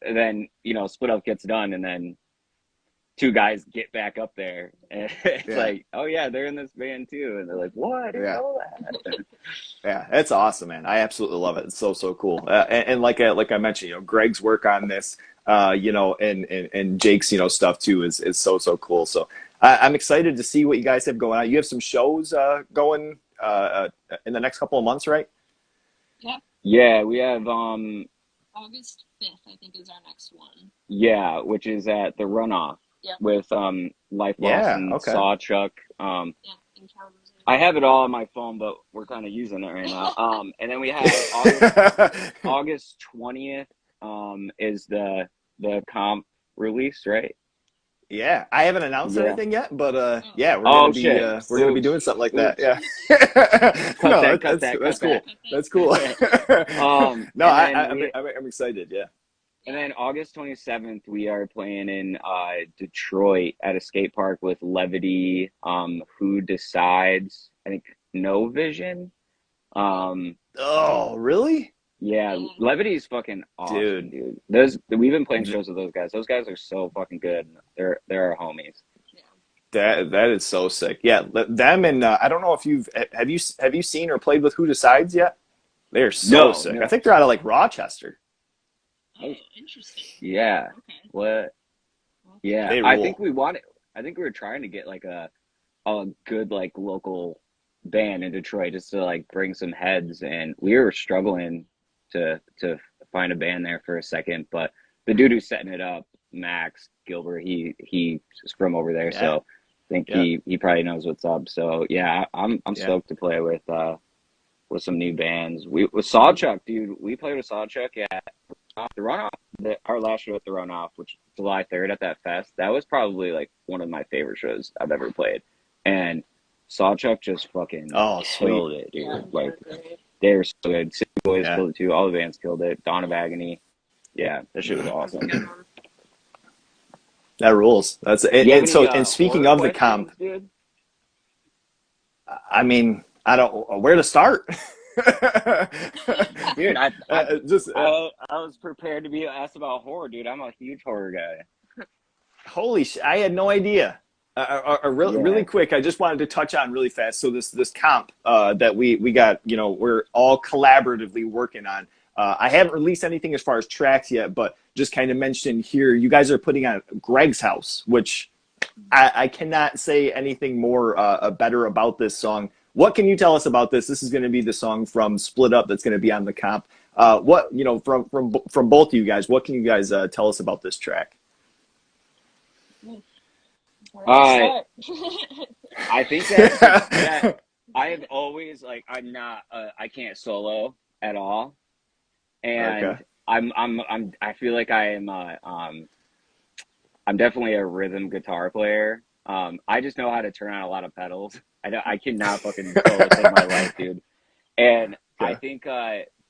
and then you know Split Up gets done and then two guys get back up there and it's Yeah, like, oh yeah, they're in this band too, and they're like, what? I didn't yeah. know that. Yeah, it's awesome, man. I absolutely love it. It's so cool. And like I mentioned, Greg's work on this, and Jake's stuff too is so cool. So I'm excited to see what you guys have going on. You have some shows going in the next couple of months, right? Yeah, Yeah, we have August 5th, I think, is our next one. yeah, which is at the Runoff Yep. with Life Lost Yeah. and Okay. Sawchuck. Yeah, encounters. I have it all on my phone, but we're kind of using it right now. And then we have August 20th is the comp release, right? Yeah, I haven't announced Yeah. anything yet, but Oh, yeah, Oh shit. we're gonna be Oops. doing something like that. Oops. Yeah. Cut No, that, cut that, that's cut that. cool. That's cool. No, And then I'm excited. Yeah. and yeah. then August 27th we are playing in Detroit at a skate park with Levity, Who Decides, I think No Vision. Yep. Um Oh, really? Yeah, Yeah. Levity is fucking awesome, Dude. dude. Those we've been playing shows with those guys. Those guys are so fucking good. They're our homies. That is so sick. Yeah, them and I don't know if have you seen or played with Who Decides yet? They're so No, sick. I no. think they're out of like Rochester. Oh, interesting. Yeah. Okay. What? Well, Yeah. They I think rule. we wanted. I think we were trying to get like a good like local band in Detroit just to like bring some heads, and we were struggling to find a band there for a second. But the dude who's setting it up, Max Gilbert, he's from over there, Yeah, so I think yeah, he probably knows what's up. So yeah, I'm yeah. stoked to play with some new bands. We with Sawchuck, dude. We played with Sawchuck at the runoff. Our last show at the runoff, which July 3rd at that fest. That was probably like one of my favorite shows I've ever played. And Sawchuck just fucking Oh, sweet. killed it, yeah, dude. Like they're great. they were so good. City Boys Yeah, killed it too. All the bands killed it. Dawn of Agony. Yeah, that shit was That's a good awesome. one. that rules. That's Do you have and any so and speaking horror of the comp, questions, dude? I mean, I don't where to start. Dude, Just I was prepared to be asked about horror, dude. I'm a huge horror guy. holy I had no idea. Really Yeah. quick, I just wanted to touch on really fast. So this comp that we got, we're all collaboratively working on. I haven't released anything as far as tracks yet, but just kind of mentioned here, you guys are putting on Greg's House, which I cannot say anything more better about this song. What can you tell us about this? This is going to be the song from Split Up that's going to be on the comp. What from both of you guys? What can you guys tell us about this track? Where do we Uh, start? I think that I have always like I can't solo at all, Okay. and I feel like I'm definitely a rhythm guitar player. I just know how to turn on a lot of pedals. I cannot fucking solo save my life, dude. And I Okay. think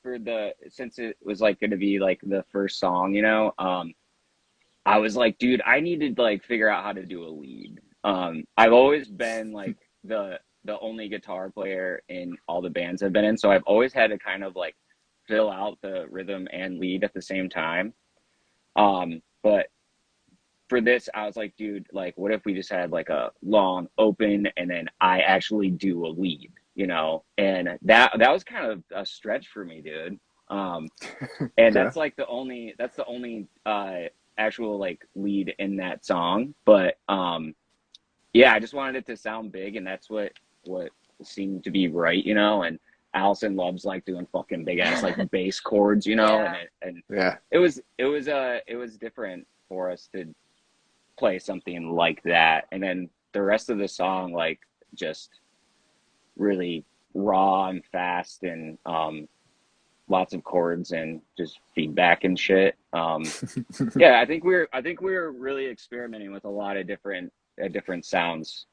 for the since it was like going to be like the first song, I was like, dude, I need to like figure out how to do a lead. I've always been like the only guitar player in all the bands I've been in, so I've always had to kind of like fill out the rhythm and lead at the same time. But for this, I was like, dude, like, what if we just had like a long open and then I actually do a lead, And that was kind of a stretch for me, dude. And Okay. that's the only actual like lead in that song. But yeah, I just wanted it to sound big, and that's what seemed to be right, And Allison loves like doing fucking big ass like bass chords, and Yeah. and Yeah. it was different for us to play something like that, and then the rest of the song like just really raw and fast and lots of chords and just feedback and shit. Yeah, I think we're really experimenting with a lot of different sounds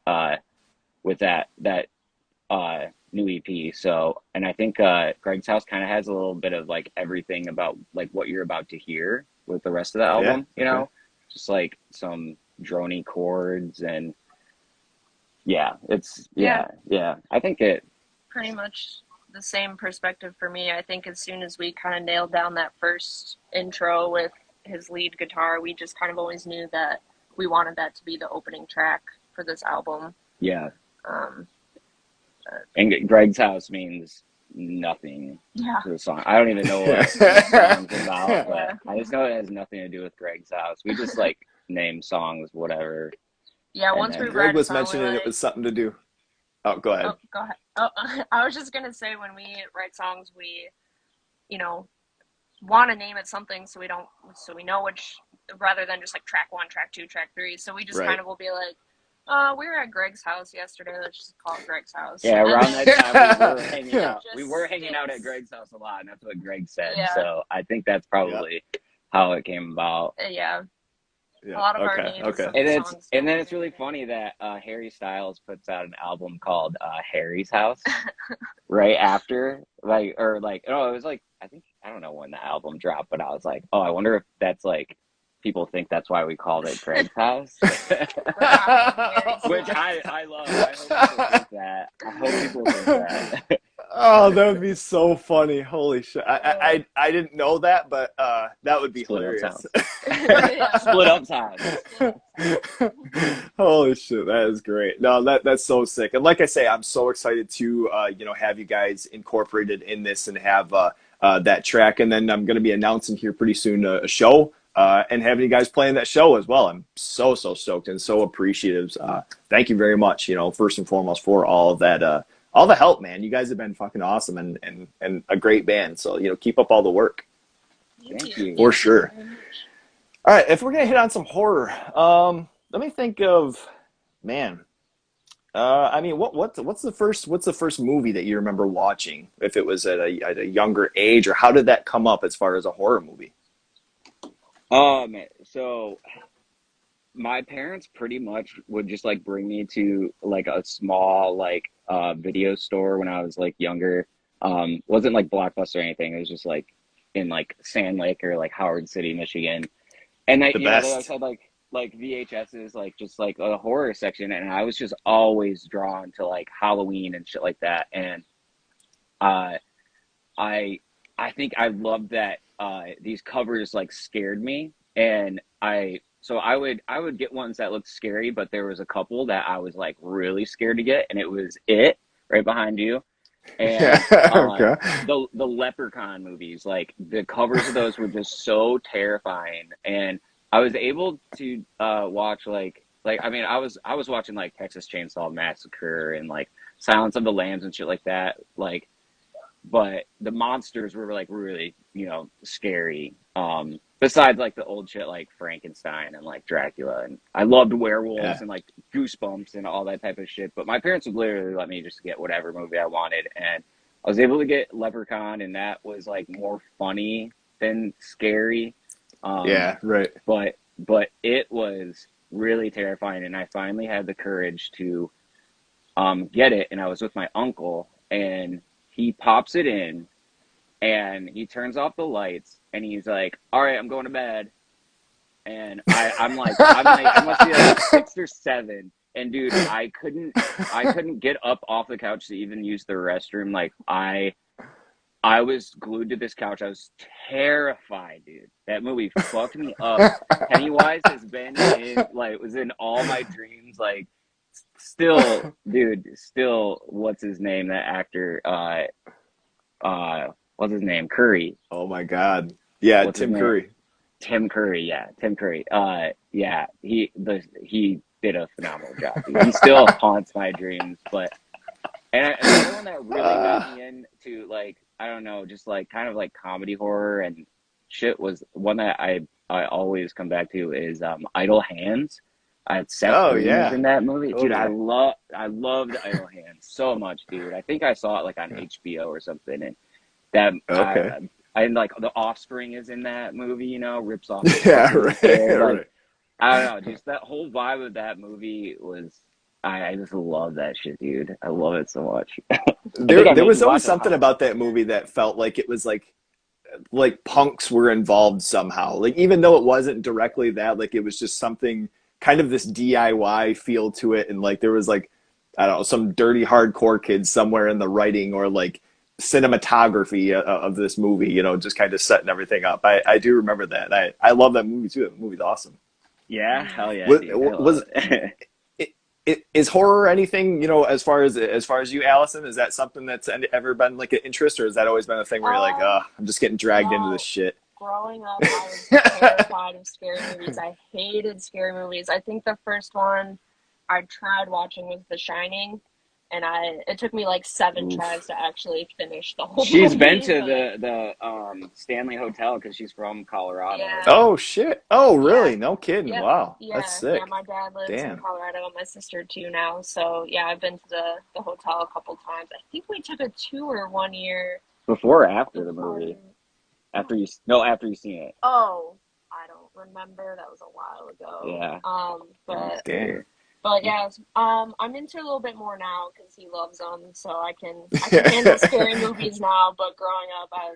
with that new EP. So, and I think Greg's House kind of has a little bit of like everything about like what you're about to hear with the rest of the Yeah. album, Okay. just like some drony chords and yeah, it's Yeah, yeah. I think it pretty much the same perspective for me. I think as soon as we kind of nailed down that first intro with his lead guitar, we just kind of always knew that we wanted that to be the opening track for this album. yeah. Um, And Greg's House means nothing yeah, to the song. I don't even know what the song's about, but yeah, I just know it has nothing to do with Greg's House. We just like name songs, whatever, yeah. and Once we then Greg write a was song, we're mentioning it like, was something to do. Oh, go oh, ahead. go ahead. Oh, I was just gonna say when we write songs, we, you know, want to name it something so we know which, rather than just like track one, track two, track three. So we just kind Right. of will be like, we were at Greg's house yesterday. Let's just call it Greg's house. yeah, And around then that time we were hanging it Yeah. out. We just were hanging out at sticks. Greg's house a lot, and that's what Greg said. Yeah, So I think that's Yeah. probably how it came about. yeah. A Yeah. lot of our Okay. names Okay. of And the it's songs and don't then mean it's really anything. funny that Harry Styles puts out an album called Harry's House right after, like, or like, no, it was like, I don't know when the album dropped, but I was like, oh, I wonder if that's like people think that's why we called it Greg's House. We're rocking Harry's Which house. I love. I hope people think that. I hope people think that. Oh, that would be so funny. Holy shit. Uh, I didn't know that, but that would be Split up hilarious. sounds. yeah, Split up sounds. split up sounds. Holy shit, that is great. No, that's so sick. And like I say, I'm so excited to have you guys incorporated in this and have that track. And then I'm going to be announcing here pretty soon a show and having you guys playing that show as well. I'm so stoked and so appreciative. Thank you very much. First and foremost for all of that. All the help, man. You guys have been fucking awesome and a great band. So, keep up all the work Thank Thank you. you. for Thank you sure. very much. All right, if we're gonna hit on some horror, let me think of, man. I mean, what's the first movie that you remember watching? If it was at a younger age, or how did that come up as far as a horror movie? So my parents pretty much would just like bring me to like a small like video store when I was like younger. Wasn't like Blockbuster or anything. It was just like in like Sand Lake or like Howard City, Michigan. And The they always best. had like VHSs, like just like a horror section, and I was just always drawn to like Halloween and shit like that. And uh I I think I loved that these covers like scared me, and I would get ones that looked scary, but there was a couple that I was like really scared to get, and it was It right behind you, Yeah. and Okay. the Leprechaun movies. Like the covers of those were just so terrifying, and I was able to watch like I mean I was watching like Texas Chainsaw Massacre and like Silence of the Lambs and shit like that, like, but the monsters were like really, scary. Besides like the old shit like Frankenstein and like Dracula, and I loved werewolves Yeah. and like Goosebumps and all that type of shit. But my parents would literally let me just get whatever movie I wanted, and I was able to get Leprechaun, and that was like more funny than scary. Um, Yeah. Right. but it was really terrifying, and I finally had the courage to get it, and I was with my uncle, and he pops it in, and he turns off the lights, and he's like, "All right, I'm going to bed." And I'm like, I must be like 6 or 7, and dude, I couldn't get up off the couch to even use the restroom. Like I was glued to this couch. I was terrified, dude. That movie fucked me up. Pennywise has been in like was in all my dreams. Like still, dude, still, what's his name? That actor, what's his name? Curry. Oh my God. Yeah, What's his Tim name? Curry. Tim Curry. Yeah, Tim Curry. Yeah, he did a phenomenal job, dude. He still haunts my dreams. But another one that really got Uh, me into like I don't know, just like kind of like comedy horror and shit was one that I always come back to is Idle Hands. Seth oh Green is yeah, in that movie, dude. I totally. love I loved Idle Hands so much, dude. I think I saw it like on HBO or something, and that Okay. I like the Offspring is in that movie. Rips off his Yeah. fucking Right. hair. Like Right. I don't know, just that whole vibe of that movie was. I just love that shit, dude. I love it so much. I think There I there made was you always watch it on something Halloween about that this year. movie that felt like it was like punks were involved somehow. Like even though it wasn't directly that, like it was just something kind of this DIY feel to it, and like there was like I don't know some dirty hardcore kids somewhere in the writing or like cinematography of this movie. Just kind of setting everything up. I do remember that. I love that movie too. That movie's awesome. Yeah, Mhm. hell yeah, Was dude. I love was it. is horror anything as far as you, Allison? Is that something that's ever been like an interest, or has that always been a thing where you're like, oh, Um, I'm just getting dragged into this no. shit? Growing up, I was terrified of scary movies. I hated scary movies. I think the first one I tried watching was The Shining, and it took me like seven Oof. tries to actually finish the whole She's been movie. to But the Stanley Hotel because she's from Colorado. yeah, Oh shit! Oh yeah, really? No kidding. yep, Wow, that's yeah. sick. My dad lives in Damn. Colorado, and my sister too now. So yeah, I've been to the hotel a couple times. I think we took a tour one year Before or after the before. movie? After you seen it. Oh, I don't remember. That was a while ago. Yeah, no, But Damn. scary. yeah, I'm into a little bit more now because he loves them, so I can handle scary movies now. But growing up, I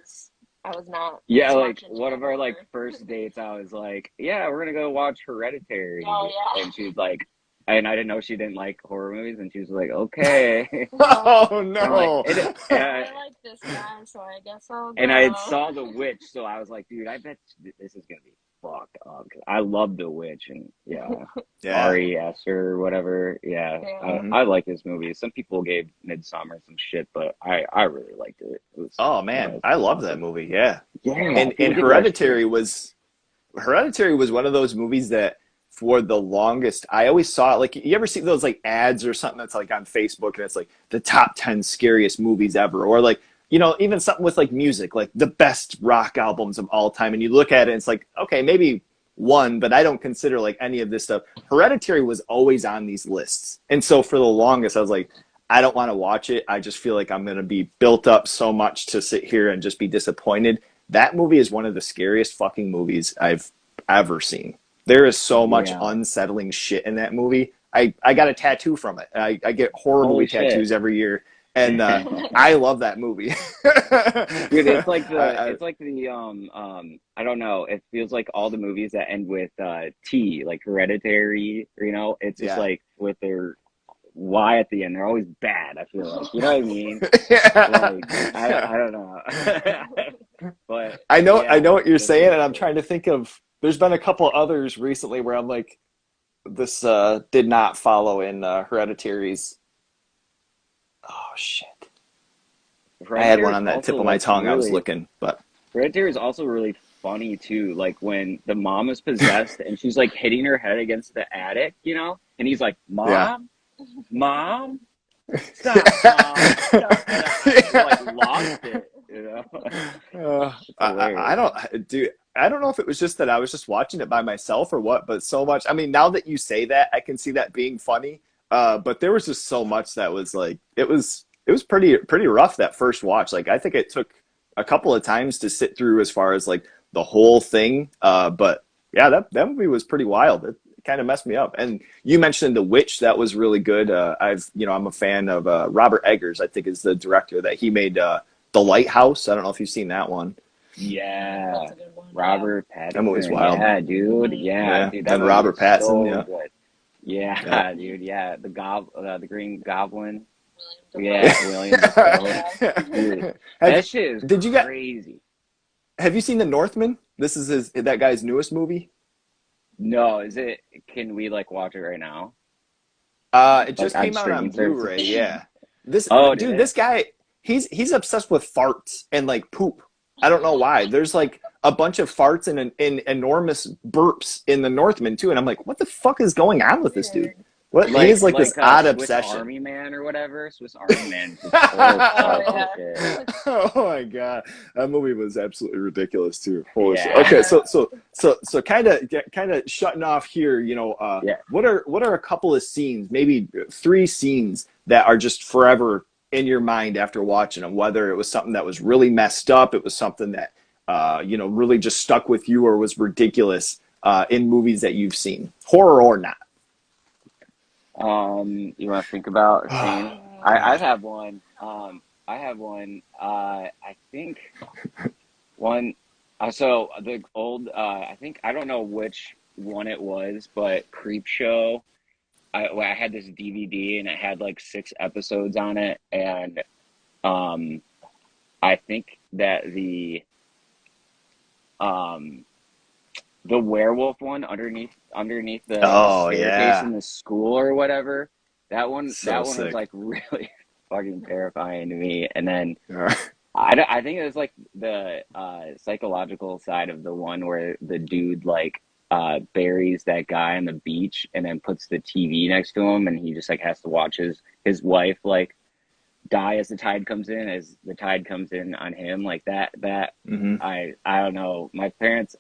was not Yeah, as like much into one the of our like horror. first dates, I was like, "Yeah, we're gonna go watch Oh Hereditary," yeah, and she's like, and I didn't know she didn't like horror movies, and she was like, "Okay." Oh And I'm like, no. I like this guy, so I guess I'll and I had go. saw The Witch, so I was like, dude, I bet this is gonna be fucked up. 'Cause I love The Witch, and yeah, Yeah. Ari Aster or whatever. Yeah, Yeah. Hmm. I like this movie. Some people gave Midsummer some shit, but I really liked it. Oh Yeah, man, it I was love that awesome. movie. Yeah. Yeah, And people give that shit. Hereditary was one of those movies that for the longest I always saw it like you ever see those like ads or something that's like on Facebook and it's like the top 10 scariest movies ever or like even something with like music like the best rock albums of all time and you look at it and it's like okay maybe one but I don't consider like any of this stuff. Hereditary was always on these lists. And so for the longest I was like I don't want to watch it. I just feel like I'm going to be built up so much to sit here and just be disappointed. That movie is one of the scariest fucking movies I've ever seen. There is so much Yeah. unsettling shit in that movie. I got a tattoo from it. I get horror movie Holy shit. tattoos every year, and I love that movie. Dude, I, it's like the I don't know, it feels like all the movies that end with T, like Hereditary, it's just yeah. like with their Y at the end, they're always bad, I feel like. You know what I mean? Like I don't know. But I know yeah, what you're this saying, is and I'm trying to think of. There's been a couple others recently where I'm like, this did not follow in Hereditary's. Oh shit! I had one Hereditary is on that tip also of my like tongue. I was really looking, but Hereditary is also really funny too. Like when the mom is possessed and she's like hitting her head against the attic, and he's like, yeah. "Mom, mom, stop, mom, stop," and I just like lost Yeah. it. It's I hilarious. don't do. I don't know if it was just that I was just watching it by myself or what, but so much. I mean, now that you say that, I can see that being funny. But there was just so much that was like it was pretty rough that first watch. Like I think it took a couple of times to sit through as far as like the whole thing. But yeah, that movie was pretty wild. It kind of messed me up. And you mentioned The Witch, that was really good. I'm a fan of Robert Eggers. I think is the director that he made The Lighthouse. I don't know if you've seen that one. Yeah, That's a good one. Yeah. Robert That movie's Pattinson. wild. Yeah, dude. Hmm. Yeah, Yeah, dude, that and movie Robert is Pattinson. so Yeah, good. yeah. Yeah, dude. Yeah, the Green Goblin. William Yeah, Defoe. William Defoe. Yeah. Dude, have that shit is did you get crazy. have you seen The Northman? This is that guy's newest movie. No, is it? Can we like watch it right now? It Like just on came out on streaming Blu-ray. services? Yeah, this Oh, did dude, it? this guy, he's obsessed with farts and like poop. I don't know why. There's like a bunch of farts and in enormous burps in The Northman too, and I'm like, what the fuck is going on with this dude? Weird. What he Like is like this like odd Swiss obsession. Army Man or whatever. Swiss Army Man is just full of Oh farts and shit. yeah. Oh my god, that movie was absolutely ridiculous too. Holy shit. Okay, Yeah, so kind of shutting off here. yeah. What are a couple of scenes, maybe three scenes that are just forever in your mind after watching them? Whether it was something that was really messed up, it was something that really just stuck with you, or was ridiculous in movies that you've seen, horror or not. You want to think about a scene? Oh I god. have one. I have one. I think one. So the old. I think I don't know which one it was, but Creep Show. I had this DVD and it had like 6 episodes on it, and um, I think that um the werewolf one underneath the Oh staircase yeah. in the school or whatever. So That one was sick. like really fucking terrifying to me. And then All right. I think it was like the psychological side of the one where the dude like buries that guy on the beach and then puts the TV next to him and he just like has to watch his wife like die as the tide comes in on him like that. Mm-hmm. I don't know, I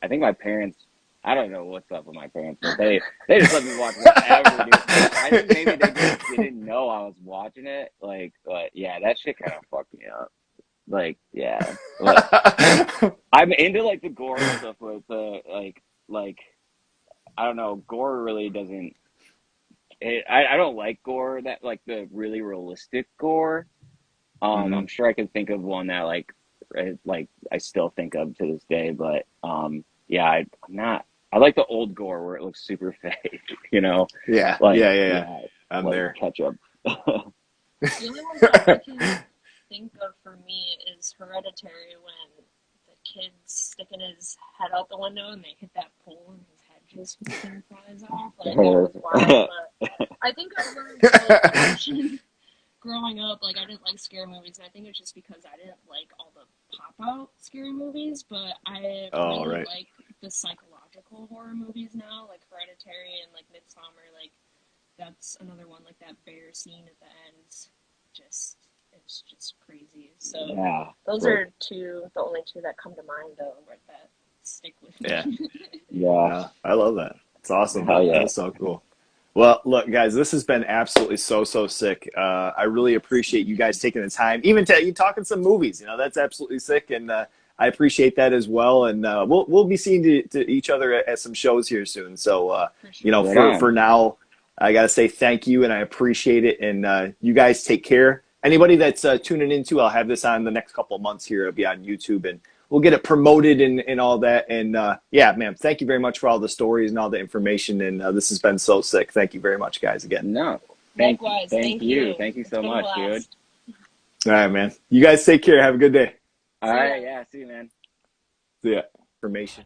think my parents, I don't know what's up with my parents, but they just let me watch whatever, dude. I think maybe they just didn't know I was watching it, like, but yeah, that shit kind of fucked me up, like, yeah. But I'm into like the gore and stuff, but the like I don't know, gore really doesn't I don't like gore, that like the really realistic gore. Hmm. I'm sure I could think of one that like I still think of to this day, but yeah, I'm not. I like the old gore where it looks super fake, you know, Yeah, like yeah, yeah, yeah. yeah, I'm like there. ketchup. The only one that I can think of for me is Hereditary when the kid's sticking his head out the window and they hit that pole and his head just fucking flies off. Like that was wild, but I think I learned my emotion growing up. Like I didn't like scary movies, and I think it's just because I didn't like all the pop out scary movies, but I Oh, really right. like the psychological horror movies now, like Hereditary and like Midsummer. Like that's another one, like that bear scene at the end. Just it's just crazy. So Yeah, those like are the only two that come to mind though, where that stick with Yeah. me. yeah, No, I love that. It's awesome. hell That yeah. is so cool. Well, look, guys, this has been absolutely so sick. I really appreciate you guys taking the time, even to you talking some movies. You know, that's absolutely sick, and I appreciate that as well. And we'll be seeing to each other at some shows here soon. So, For you sure. know, Right for on. now, I gotta say thank you, and I appreciate it. And you guys take care. Anybody that's tuning into, I'll have this on the next couple of months here. It'll be on YouTube, and we'll get it promoted and all that. And yeah, man, thank you very much for all the stories and all the information. And this has been so sick. Thank you very much, guys, again. No, Likewise, thank thank you, you. thank you It's so been a much, dude. blast. All right, man. You guys take care. Have a good day. All See right, ya. yeah, see you, man. See ya. Information.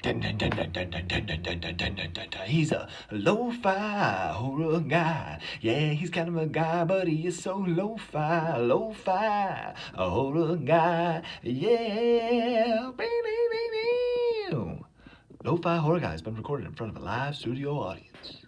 He's a lo-fi horror guy. Yeah, he's kind of a guy, but he is so lo-fi a horror guy. Yeah. Lo-fi horror guy has been recorded in front of a live studio audience.